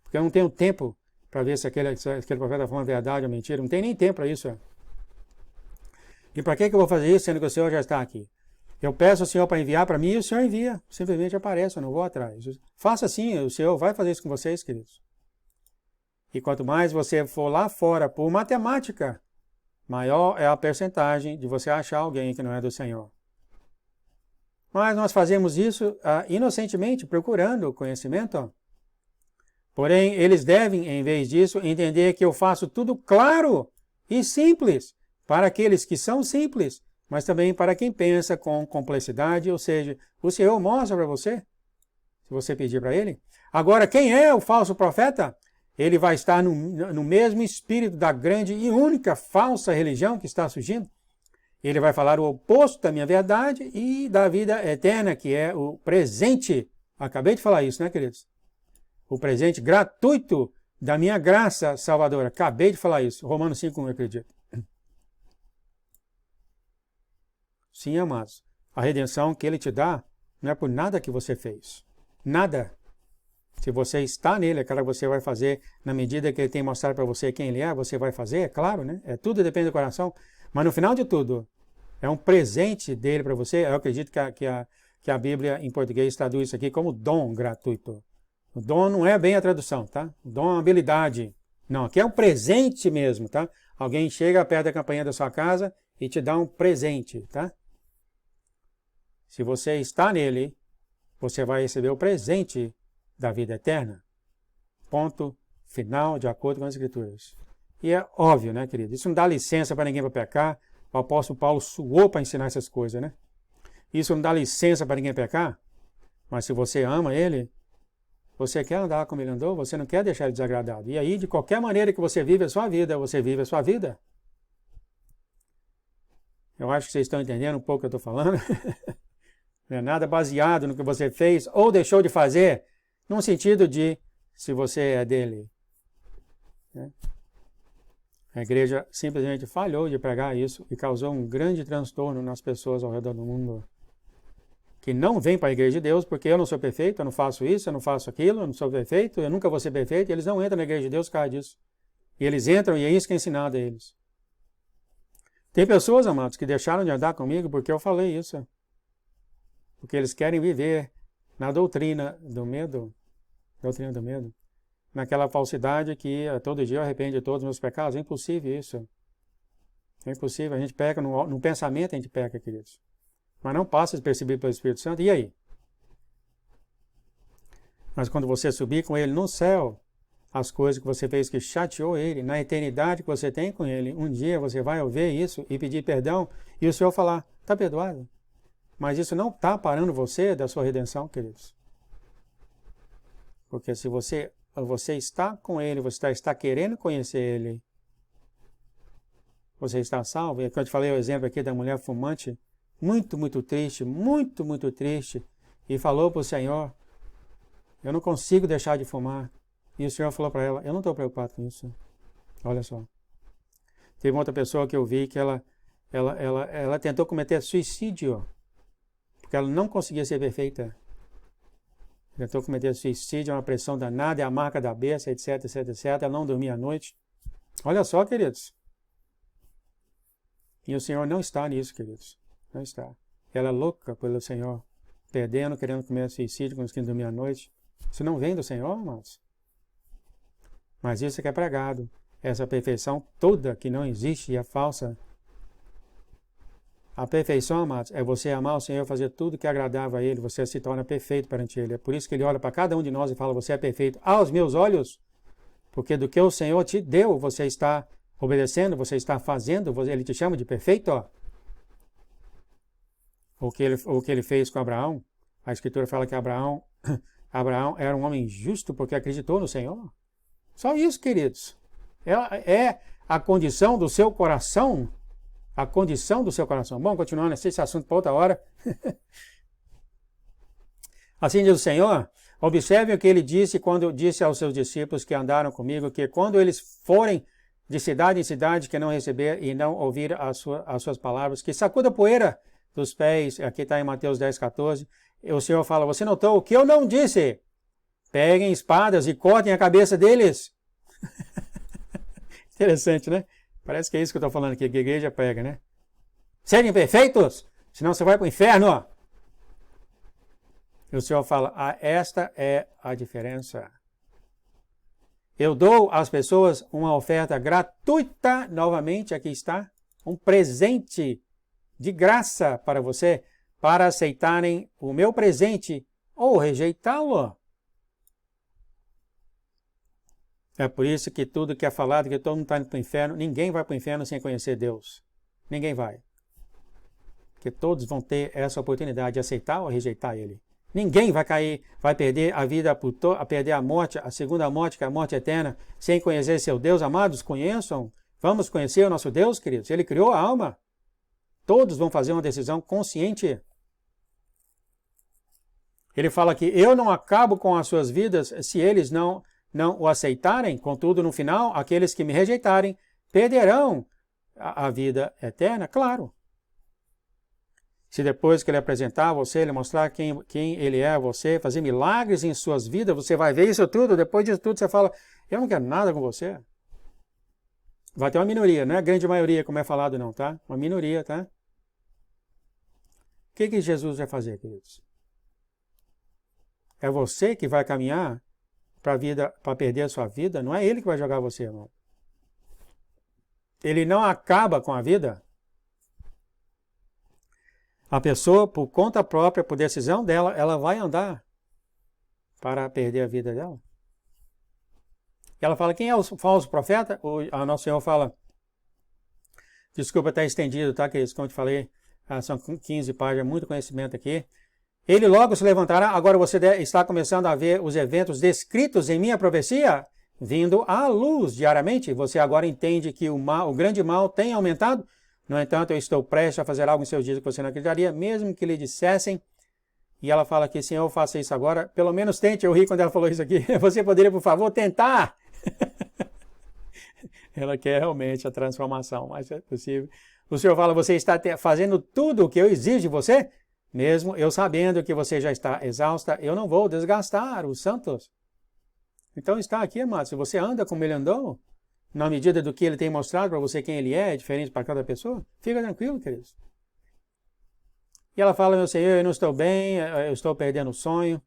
Porque eu não tenho tempo para ver se aquele profeta está falando verdade ou mentira. Não tem nem tempo para isso. E para que eu vou fazer isso, sendo que o Senhor já está aqui? Eu peço ao Senhor para enviar para mim e o Senhor envia. Simplesmente aparece, eu não vou atrás. Faça assim, o Senhor vai fazer isso com vocês, queridos. E quanto mais você for lá fora por matemática, maior é a percentagem de você achar alguém que não é do Senhor. Mas nós fazemos isso inocentemente, procurando conhecimento. Porém, eles devem, em vez disso, entender que eu faço tudo claro e simples para aqueles que são simples, mas também para quem pensa com complexidade, ou seja, o Senhor mostra para você, se você pedir para Ele. Agora, quem é o falso profeta? Ele vai estar no mesmo espírito da grande e única falsa religião que está surgindo. Ele vai falar o oposto da minha verdade e da vida eterna, que é o presente. Acabei de falar isso, né, queridos? o presente gratuito da minha graça salvadora. Acabei de falar isso. Romanos 5:1, eu acredito. Sim, amados. A redenção que ele te dá não é por nada que você fez. Nada. Se você está nele, é claro que você vai fazer na medida que ele tem mostrado para você quem ele é, você vai fazer, é claro, né? Tudo depende do coração. Mas no final de tudo, é um presente dele para você. Eu acredito que a Bíblia em português traduz isso aqui como dom gratuito. O dom não é bem a tradução, tá? O dom é uma habilidade. Não, aqui é um presente mesmo, tá? Alguém chega perto da campainha da sua casa e te dá um presente, tá? Se você está nele, você vai receber o presente da vida eterna. Ponto final, de acordo com as Escrituras. E é óbvio, né, querido? Isso não dá licença para ninguém para pecar. O apóstolo Paulo suou para ensinar essas coisas, né? Isso não dá licença para ninguém pecar. Mas se você ama ele, você quer andar como ele andou, você não quer deixar ele desagradado. E aí, de qualquer maneira que você vive a sua vida, você vive a sua vida. Eu acho que vocês estão entendendo um pouco o que eu estou falando. Não é nada baseado no que você fez ou deixou de fazer, num sentido de se você é dele. Né? A igreja simplesmente falhou de pregar isso e causou um grande transtorno nas pessoas ao redor do mundo. Que não vêm para a igreja de Deus porque eu não sou perfeito, eu não faço isso, eu não faço aquilo, eu não sou perfeito, eu nunca vou ser perfeito, e eles não entram na igreja de Deus por causa disso. E eles entram e é isso que é ensinado a eles. Tem pessoas, amados, que deixaram de andar comigo porque eu falei isso. Porque eles querem viver na doutrina do medo. Doutrina do medo. Naquela falsidade que todo dia eu arrependo de todos os meus pecados. É impossível isso. É impossível. A gente peca no pensamento, a gente peca, queridos. Mas não passa despercebido pelo Espírito Santo. E aí? Mas quando você subir com ele no céu, as coisas que você fez que chateou ele, na eternidade que você tem com ele, um dia você vai ouvir isso e pedir perdão e o Senhor falar, está perdoado. Mas isso não está parando você da sua redenção, queridos. Porque se você está com ele, você está querendo conhecer ele, você está salvo. E quando eu te falei o exemplo aqui da mulher fumante, muito, muito triste, muito, muito triste, e falou para o Senhor, eu não consigo deixar de fumar. E o Senhor falou para ela, eu não estou preocupado com isso. Olha só. Teve uma outra pessoa que eu vi que ela tentou cometer suicídio. Porque ela não conseguia ser perfeita. Tentou cometer suicídio, uma pressão danada, é a marca da besta, etc, etc, etc. Ela não dormia à noite. Olha só, queridos. E o Senhor não está nisso, queridos. Não está. Ela é louca pelo Senhor, perdendo, querendo cometer suicídio, conseguindo dormir à noite. Isso não vem do Senhor, amados. Mas isso é que é pregado. Essa perfeição toda que não existe e é falsa. A perfeição, amados, é você amar o Senhor e fazer tudo que agradava a Ele. Você se torna perfeito perante Ele. É por isso que Ele olha para cada um de nós e fala, você é perfeito aos meus olhos. Porque do que o Senhor te deu, você está obedecendo, você está fazendo, Ele te chama de perfeito. Ó. O que ele fez com Abraão, a Escritura fala que Abraão era um homem justo porque acreditou no Senhor. Só isso, queridos. É a condição do seu coração. A condição do seu coração. Bom, continuando esse assunto para outra hora. Assim diz o Senhor, observem o que ele disse quando disse aos seus discípulos que andaram comigo, que quando eles forem de cidade em cidade que não receber e não ouvir as suas palavras, que sacuda a poeira dos pés, aqui está em Mateus 10:14, o Senhor fala, você notou o que eu não disse? Peguem espadas e cortem a cabeça deles. Interessante, né? Parece que é isso que eu estou falando aqui, que a igreja prega, né? Sejam perfeitos, senão você vai para o inferno. E o Senhor fala, esta é a diferença. Eu dou às pessoas uma oferta gratuita, novamente, aqui está, um presente de graça para você, para aceitarem o meu presente ou rejeitá-lo. É por isso que tudo que é falado, que todo mundo está indo para o inferno, ninguém vai para o inferno sem conhecer Deus. Ninguém vai. Porque todos vão ter essa oportunidade de aceitar ou rejeitar Ele. Ninguém vai cair, vai perder a vida, perder a morte, a segunda morte, que é a morte eterna, sem conhecer seu Deus. Amados, conheçam. Vamos conhecer o nosso Deus, queridos. Ele criou a alma. Todos vão fazer uma decisão consciente. Ele fala que eu não acabo com as suas vidas se eles não o aceitarem. Contudo, no final, aqueles que me rejeitarem perderão a vida eterna. Claro. Se depois que ele apresentar você, ele mostrar quem ele é a você, fazer milagres em suas vidas, você vai ver isso tudo. Depois disso tudo, você fala, eu não quero nada com você. Vai ter uma minoria, não é a grande maioria, como é falado não, tá? Uma minoria, tá? O que Jesus vai fazer, queridos? É você que vai caminhar para perder a sua vida, não é ele que vai jogar você, irmão. Ele não acaba com a vida. A pessoa, por conta própria, por decisão dela, ela vai andar para perder a vida dela. Ela fala, quem é o falso profeta? O Nosso Senhor fala, desculpa, está estendido, tá, queridos? Como eu te falei, são 15 páginas, muito conhecimento aqui. Ele logo se levantará, agora você está começando a ver os eventos descritos em minha profecia, vindo à luz diariamente. Você agora entende que o grande mal tem aumentado. No entanto, eu estou prestes a fazer algo em seus dias que você não acreditaria, mesmo que lhe dissessem. E ela fala aqui, Senhor, faça isso agora. Pelo menos tente. Eu ri quando ela falou isso aqui. Você poderia, por favor, tentar? Ela quer realmente a transformação, mas é possível. O Senhor fala, você está fazendo tudo o que eu exijo de você? Mesmo eu sabendo que você já está exausta, eu não vou desgastar os santos. Então está aqui, amado. Se você anda como ele andou, na medida do que ele tem mostrado para você quem ele é diferente para cada pessoa, fica tranquilo, queridos. E ela fala, meu Senhor, eu não estou bem, eu estou perdendo o sonho.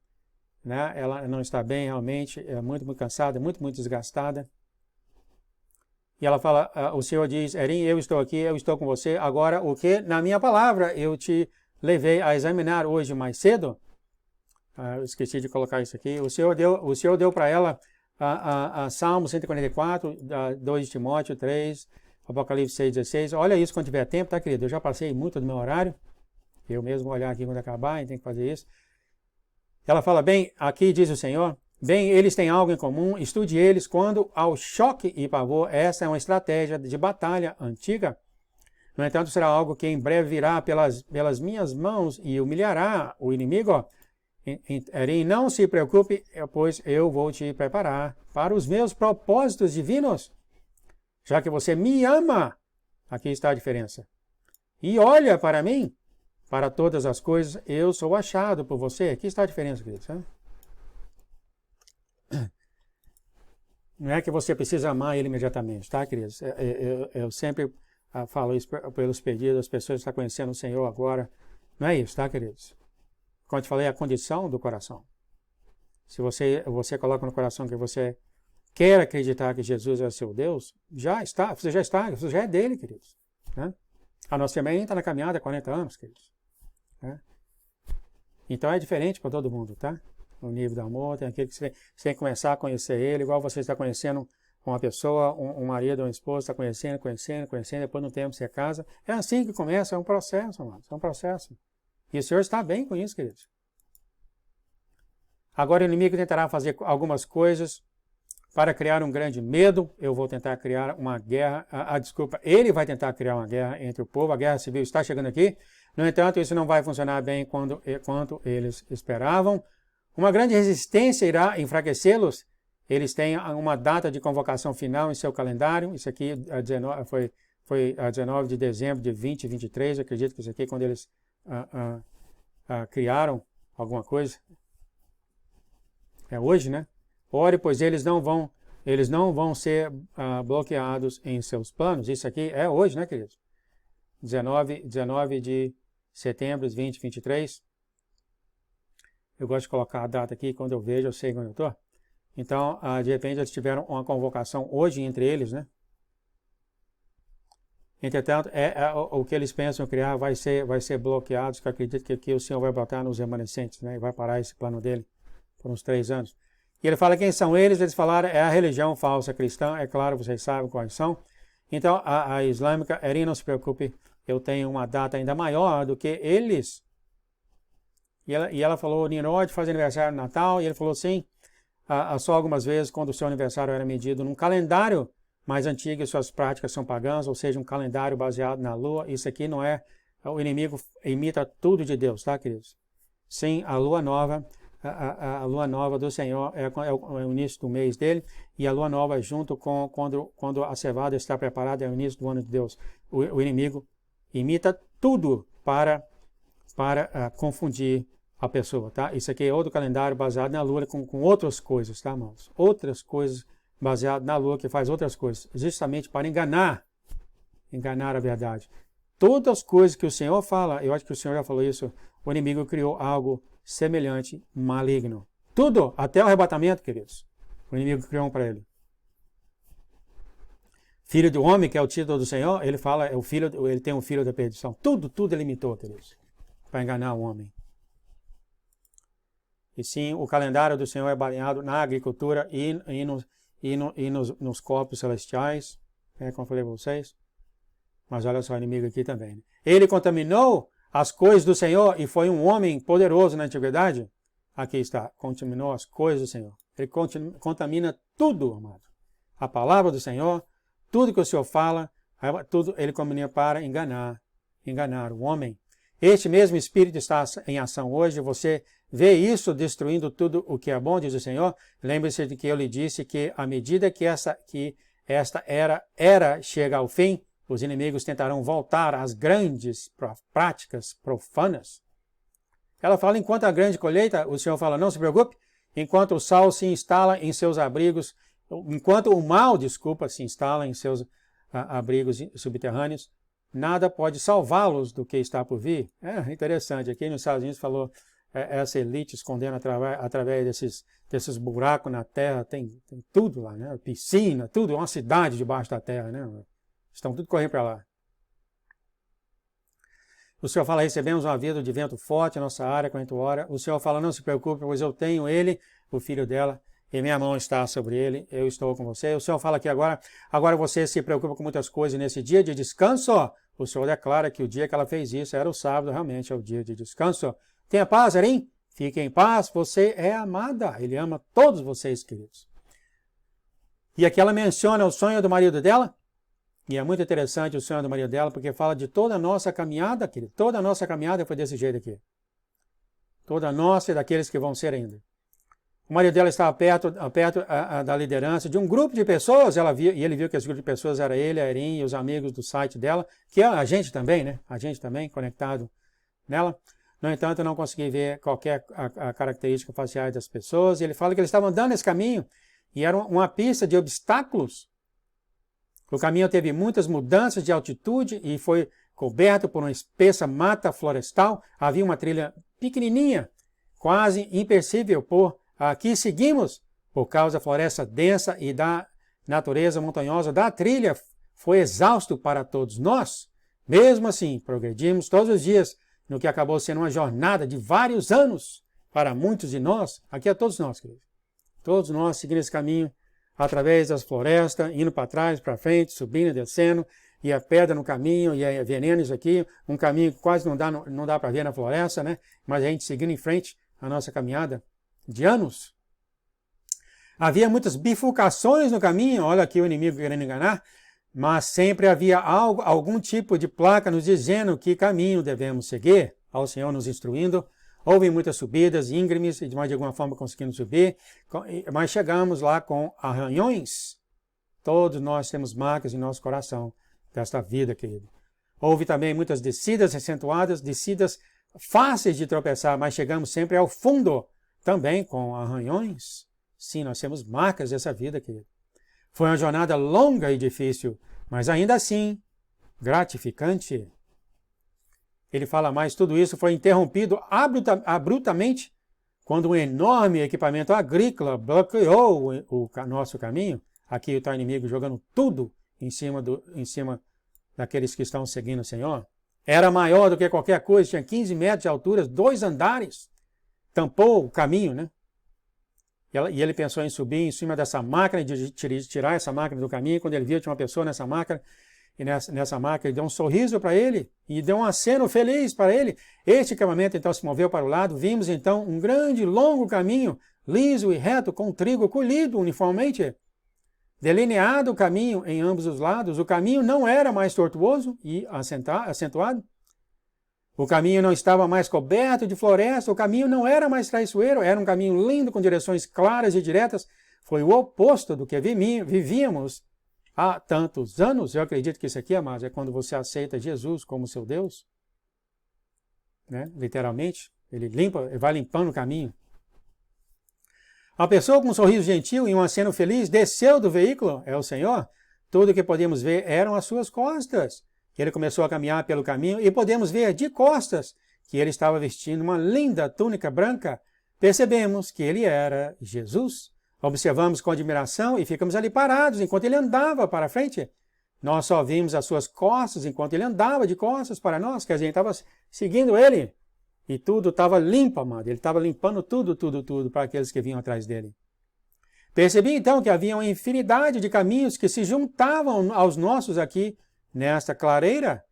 Né? Ela não está bem realmente, é muito cansada, muito desgastada. E ela fala, o Senhor diz, Erin, eu estou aqui, eu estou com você. Agora, o que? Na minha palavra, eu te levei a examinar hoje mais cedo. Eu esqueci de colocar isso aqui. O Senhor deu para ela Salmo 144, 2 de Timóteo 3, Apocalipse 6:16. Olha isso quando tiver tempo, tá, querido? Eu já passei muito do meu horário. Eu mesmo vou olhar aqui quando acabar, e tem que fazer isso. Ela fala, bem, aqui diz o Senhor, bem, eles têm algo em comum, estude eles quando ao choque e pavor. Essa é uma estratégia de batalha antiga. No entanto, será algo que em breve virá pelas minhas mãos e humilhará o inimigo. Erin, não se preocupe, pois eu vou te preparar para os meus propósitos divinos. Já que você me ama, aqui está a diferença. E olha para mim, para todas as coisas, eu sou achado por você. Aqui está a diferença, queridos. Não é que você precisa amar ele imediatamente, tá, queridos? Eu sempre falo isso pelos pedidos, as pessoas estão conhecendo o Senhor agora. Não é isso, tá, queridos? Como eu te falei, a condição do coração. Se você coloca no coração que você quer acreditar que Jesus é seu Deus, você já é dele, queridos. Né? A nossa também está na caminhada há 40 anos, queridos. Né? Então é diferente para todo mundo, tá? O nível do amor, tem aquele que você tem que começar a conhecer ele, igual você está conhecendo uma pessoa, um marido, uma esposa, está conhecendo, depois no tempo você casa. É assim que começa, é um processo, amados, é um processo. E o Senhor está bem com isso, queridos. Agora o inimigo tentará fazer algumas coisas para criar um grande medo. Eu vou tentar criar uma guerra. Ele vai tentar criar uma guerra entre o povo. A guerra civil está chegando aqui. No entanto, isso não vai funcionar bem quanto eles esperavam. Uma grande resistência irá enfraquecê-los. Eles têm uma data de convocação final em seu calendário. Isso aqui foi a 19 de dezembro de 2023. Eu acredito que isso aqui é quando eles criaram alguma coisa. É hoje, né? Ore, pois eles não vão ser bloqueados em seus planos. Isso aqui é hoje, né, queridos? 19 de setembro de 2023. Eu gosto de colocar a data aqui, quando eu vejo, eu sei onde eu estou. Então, de repente, eles tiveram uma convocação hoje entre eles, né? Entretanto, o que eles pensam criar vai ser bloqueado, que eu acredito que o Senhor vai botar nos remanescentes, né? E vai parar esse plano dele por uns 3 anos. E ele fala quem são eles, eles falaram, é a religião falsa cristã, é claro, vocês sabem quais são. Então, a islâmica, Erin, não se preocupe, eu tenho uma data ainda maior do que eles. E ela falou, Nimrod faz aniversário no Natal, e ele falou sim, só algumas vezes, quando o seu aniversário era medido num calendário mais antigo e suas práticas são pagãs, ou seja, um calendário baseado na lua. Isso aqui não é, o inimigo imita tudo de Deus, tá, queridos? Sim, a lua nova, a lua nova do Senhor é o início do mês dele, e a lua nova junto com quando a cevada está preparada é o início do ano de Deus. O inimigo imita tudo para confundir a pessoa, tá? Isso aqui é outro calendário baseado na lua com outras coisas, tá, irmãos? Outras coisas baseado na lua que faz outras coisas, justamente para enganar a verdade. Todas as coisas que o Senhor fala, eu acho que o Senhor já falou isso, o inimigo criou algo semelhante, maligno. Tudo, até o arrebatamento, queridos. O inimigo criou um para ele. Filho do homem, que é o título do Senhor, ele fala, ele tem um filho da perdição. Tudo ele imitou, queridos, para enganar o homem. E sim, o calendário do Senhor é baseado na agricultura e nos corpos celestiais, como eu falei para vocês. Mas olha só o inimigo aqui também. Né? Ele contaminou as coisas do Senhor e foi um homem poderoso na antiguidade. Aqui está, contaminou as coisas do Senhor. Ele contamina tudo, amado. A palavra do Senhor, tudo que o Senhor fala, tudo ele contamina para enganar o homem. Este mesmo Espírito está em ação hoje. Você vê isso destruindo tudo o que é bom, diz o Senhor. Lembre-se de que eu lhe disse que à medida que esta era chega ao fim, os inimigos tentarão voltar às grandes práticas profanas. Ela fala, enquanto a grande colheita, o Senhor fala, não se preocupe, enquanto o sal se instala em seus abrigos, enquanto o mal, se instala em seus abrigos subterrâneos, nada pode salvá-los do que está por vir. É interessante, aqui nos Estados Unidos falou, essa elite escondendo através desses buracos na terra, tem tudo lá, né? Piscina, tudo, uma cidade debaixo da terra, né? Estão tudo correndo para lá. O Senhor fala, recebemos um aviso de vento forte em nossa área, 40 horas. O Senhor fala, não se preocupe, pois eu tenho ele, o filho dela, e minha mão está sobre ele, eu estou com você. O Senhor fala aqui agora você se preocupa com muitas coisas nesse dia de descanso. O Senhor declara que o dia que ela fez isso era o sábado, realmente é o dia de descanso. Tenha paz, Erim, fique em paz, você é amada. Ele ama todos vocês, queridos. E aqui ela menciona o sonho do marido dela. E é muito interessante o sonho do marido dela, porque fala de toda a nossa caminhada, querido. Toda a nossa caminhada foi desse jeito aqui. Toda a nossa e daqueles que vão ser ainda. O marido dela estava perto da liderança de um grupo de pessoas, e ele viu que esse grupo de pessoas era ele, a Erin e os amigos do site dela, que é a gente também, né? A gente também, conectado nela. No entanto, eu não consegui ver qualquer característica facial das pessoas. E ele fala que eles estavam andando nesse caminho, e era uma pista de obstáculos. O caminho teve muitas mudanças de altitude e foi coberto por uma espessa mata florestal. Havia uma trilha pequenininha, quase imperceptível aqui seguimos, por causa da floresta densa e da natureza montanhosa da trilha, foi exausto para todos nós. Mesmo assim, progredimos todos os dias no que acabou sendo uma jornada de vários anos para muitos de nós. Aqui é todos nós, queridos. Todos nós seguindo esse caminho através das florestas, indo para trás, para frente, subindo e descendo, e a pedra no caminho, e a veneno isso aqui, um caminho que quase não dá para ver na floresta, né? Mas a gente seguindo em frente a nossa caminhada de anos. Havia muitas bifurcações no caminho, olha aqui o inimigo querendo enganar, mas sempre havia algum tipo de placa nos dizendo que caminho devemos seguir, ao Senhor nos instruindo. Houve muitas subidas íngremes, e de alguma forma conseguimos subir, mas chegamos lá com arranhões. Todos nós temos marcas em nosso coração desta vida, querido. Houve também muitas descidas acentuadas, descidas fáceis de tropeçar, mas chegamos sempre ao fundo, também com arranhões. Sim, nós temos marcas dessa vida, querido. Foi uma jornada longa e difícil, mas ainda assim, gratificante. Ele fala mais, tudo isso foi interrompido abruptamente quando um enorme equipamento agrícola bloqueou o nosso caminho. Aqui está o inimigo jogando tudo em cima daqueles que estão seguindo o Senhor. Era maior do que qualquer coisa, tinha 15 metros de altura, 2 andares. Tampou o caminho, né? E ele pensou em subir em cima dessa máquina, de tirar essa máquina do caminho. Quando ele viu que tinha uma pessoa nessa máquina, e nessa máquina, ele deu um sorriso para ele e deu um aceno feliz para ele. Este equipamento então se moveu para o lado. Vimos então um grande, longo caminho, liso e reto, com trigo colhido uniformemente. Delineado o caminho em ambos os lados, o caminho não era mais tortuoso e acentuado. O caminho não estava mais coberto de floresta, o caminho não era mais traiçoeiro, era um caminho lindo com direções claras e diretas. Foi o oposto do que vivíamos há tantos anos. Eu acredito que isso aqui, amados, é quando você aceita Jesus como seu Deus, né? Literalmente, ele vai limpando o caminho. A pessoa com um sorriso gentil e um aceno feliz desceu do veículo, é o Senhor. Tudo o que podíamos ver eram as suas costas. Ele começou a caminhar pelo caminho e podemos ver de costas que ele estava vestindo uma linda túnica branca. Percebemos que ele era Jesus. Observamos com admiração e ficamos ali parados enquanto ele andava para frente. Nós só vimos as suas costas enquanto ele andava de costas para nós. Quer dizer, ele estava seguindo ele. E tudo estava limpo, amado. Ele estava limpando tudo para aqueles que vinham atrás dele. Percebi então que havia uma infinidade de caminhos que se juntavam aos nossos aqui nesta clareira.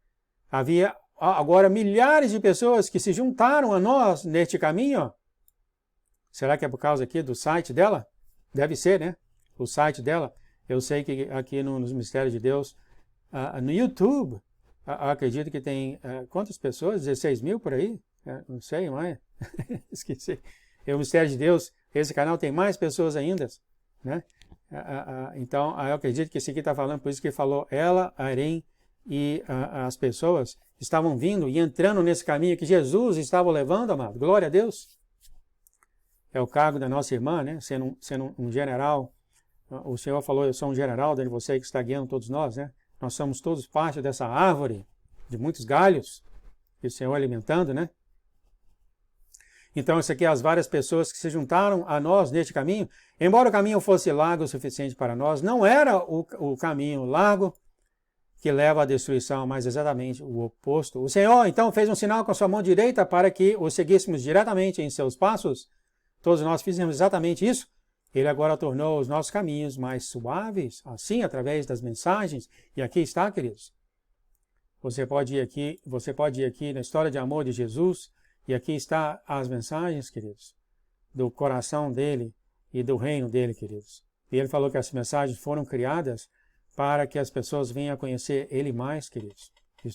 Havia agora milhares de pessoas que se juntaram a nós neste caminho. Será que é por causa aqui do site dela? Deve ser, né? O site dela. Eu sei que aqui nos Mistérios de Deus, no YouTube, acredito que tem quantas pessoas? 16 mil por aí? Não sei mais. Esqueci. O Mistério de Deus, esse canal tem mais pessoas ainda, né? Então, eu acredito que esse aqui está falando, por isso que falou ela, Arém e as pessoas estavam vindo e entrando nesse caminho que Jesus estava levando, amado. Glória a Deus. É o cargo da nossa irmã, né? Sendo um general. O Senhor falou, eu sou um general dentro de você que está guiando todos nós, né? Nós somos todos parte dessa árvore de muitos galhos que o Senhor alimentando, né? Então, isso aqui é as várias pessoas que se juntaram a nós neste caminho. Embora o caminho fosse largo o suficiente para nós, não era o caminho largo que leva à destruição, mas exatamente o oposto. O Senhor, então, fez um sinal com a sua mão direita para que o seguíssemos diretamente em seus passos. Todos nós fizemos exatamente isso. Ele agora tornou os nossos caminhos mais suaves, assim, através das mensagens. E aqui está, queridos. Você pode ir aqui na história de amor de Jesus. E aqui está as mensagens, queridos, do coração dele e do reino dele, queridos. E ele falou que as mensagens foram criadas para que as pessoas venham a conhecer ele mais, queridos.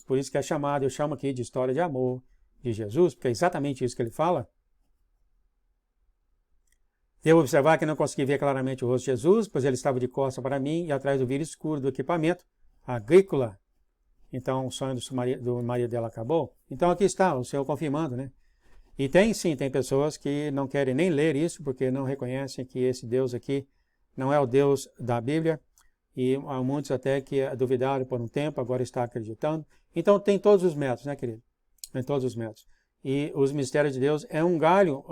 Por isso que é chamado, eu chamo aqui de história de amor de Jesus, porque é exatamente isso que ele fala. Devo observar que não consegui ver claramente o rosto de Jesus, pois ele estava de costas para mim e atrás do vidro escuro do equipamento agrícola. Então, o sonho do marido dela acabou. Então, aqui está, o Senhor confirmando, né? E tem pessoas que não querem nem ler isso, porque não reconhecem que esse Deus aqui não é o Deus da Bíblia. E há muitos até que duvidaram por um tempo, agora está acreditando. Então, tem todos os métodos, né, querido? Tem todos os métodos. E os mistérios de Deus é um galho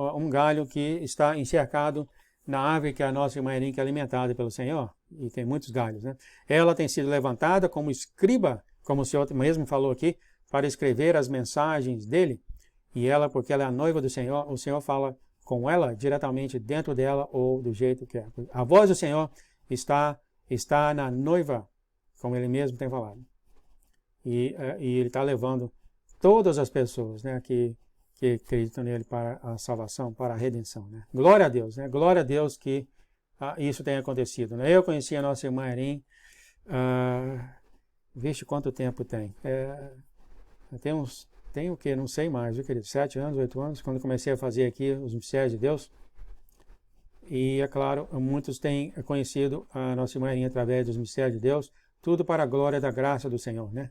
que está encercado na árvore que a nossa irmã Erin, que é alimentada pelo Senhor. E tem muitos galhos, né? Ela tem sido levantada como escriba, como o Senhor mesmo falou aqui, para escrever as mensagens dele. E ela, porque ela é a noiva do Senhor, o Senhor fala com ela diretamente dentro dela ou do jeito que é. A voz do Senhor está na noiva, como ele mesmo tem falado. E ele está levando todas as pessoas, né, que acreditam nele para a salvação, para a redenção. Né? Glória a Deus, né? Glória a Deus que isso tenha acontecido. Né? Eu conheci a nossa irmã Erin, vixe, quanto tempo tem? Tem o quê? Não sei mais, viu, querido? 7 anos, 8 anos, quando comecei a fazer aqui os Mistérios de Deus. E, é claro, muitos têm conhecido a nossa irmã Erin através dos Mistérios de Deus, tudo para a glória da graça do Senhor, né?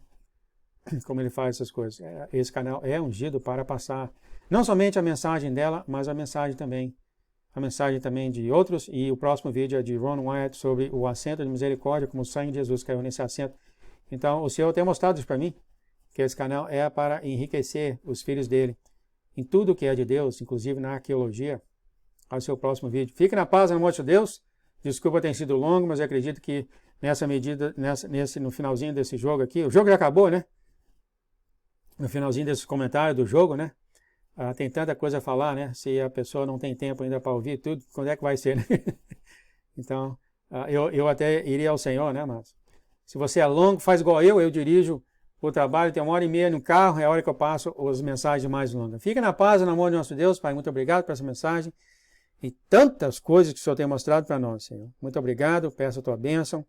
Como ele faz essas coisas. Esse canal é ungido para passar não somente a mensagem dela, mas a mensagem também de outros. E o próximo vídeo é de Ron Wyatt sobre o assento de misericórdia, como o sangue de Jesus caiu nesse assento. Então, o Senhor tem mostrado isso para mim, que esse canal é para enriquecer os filhos dele em tudo que é de Deus, inclusive na arqueologia. Ao seu próximo vídeo. Fique na paz, no amor de Deus. Desculpa ter sido longo, mas eu acredito que no finalzinho desse jogo aqui, o jogo já acabou, né? No finalzinho desse comentário do jogo, né? Tem tanta coisa a falar, né? Se a pessoa não tem tempo ainda para ouvir tudo, quando é que vai ser, né? Então, eu até iria ao Senhor, né, mas se você é longo, faz igual eu dirijo o trabalho, tem 1h30 no carro, é a hora que eu passo as mensagens mais longas. Fique na paz, no amor de nosso Deus, Pai, muito obrigado por essa mensagem e tantas coisas que o Senhor tem mostrado para nós, Senhor. Muito obrigado, peço a tua bênção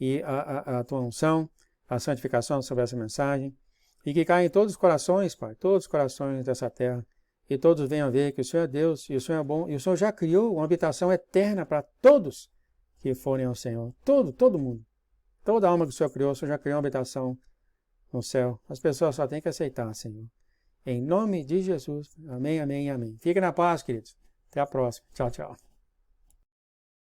e a tua unção, a santificação sobre essa mensagem. E que caia em todos os corações, Pai, todos os corações dessa terra. E todos venham ver que o Senhor é Deus, e o Senhor é bom, e o Senhor já criou uma habitação eterna para todos que forem ao Senhor. Todo mundo. Toda alma que o Senhor criou, o Senhor já criou uma habitação no céu. As pessoas só têm que aceitar, Senhor. Em nome de Jesus. Amém, amém, amém. Fiquem na paz, queridos. Até a próxima. Tchau, tchau.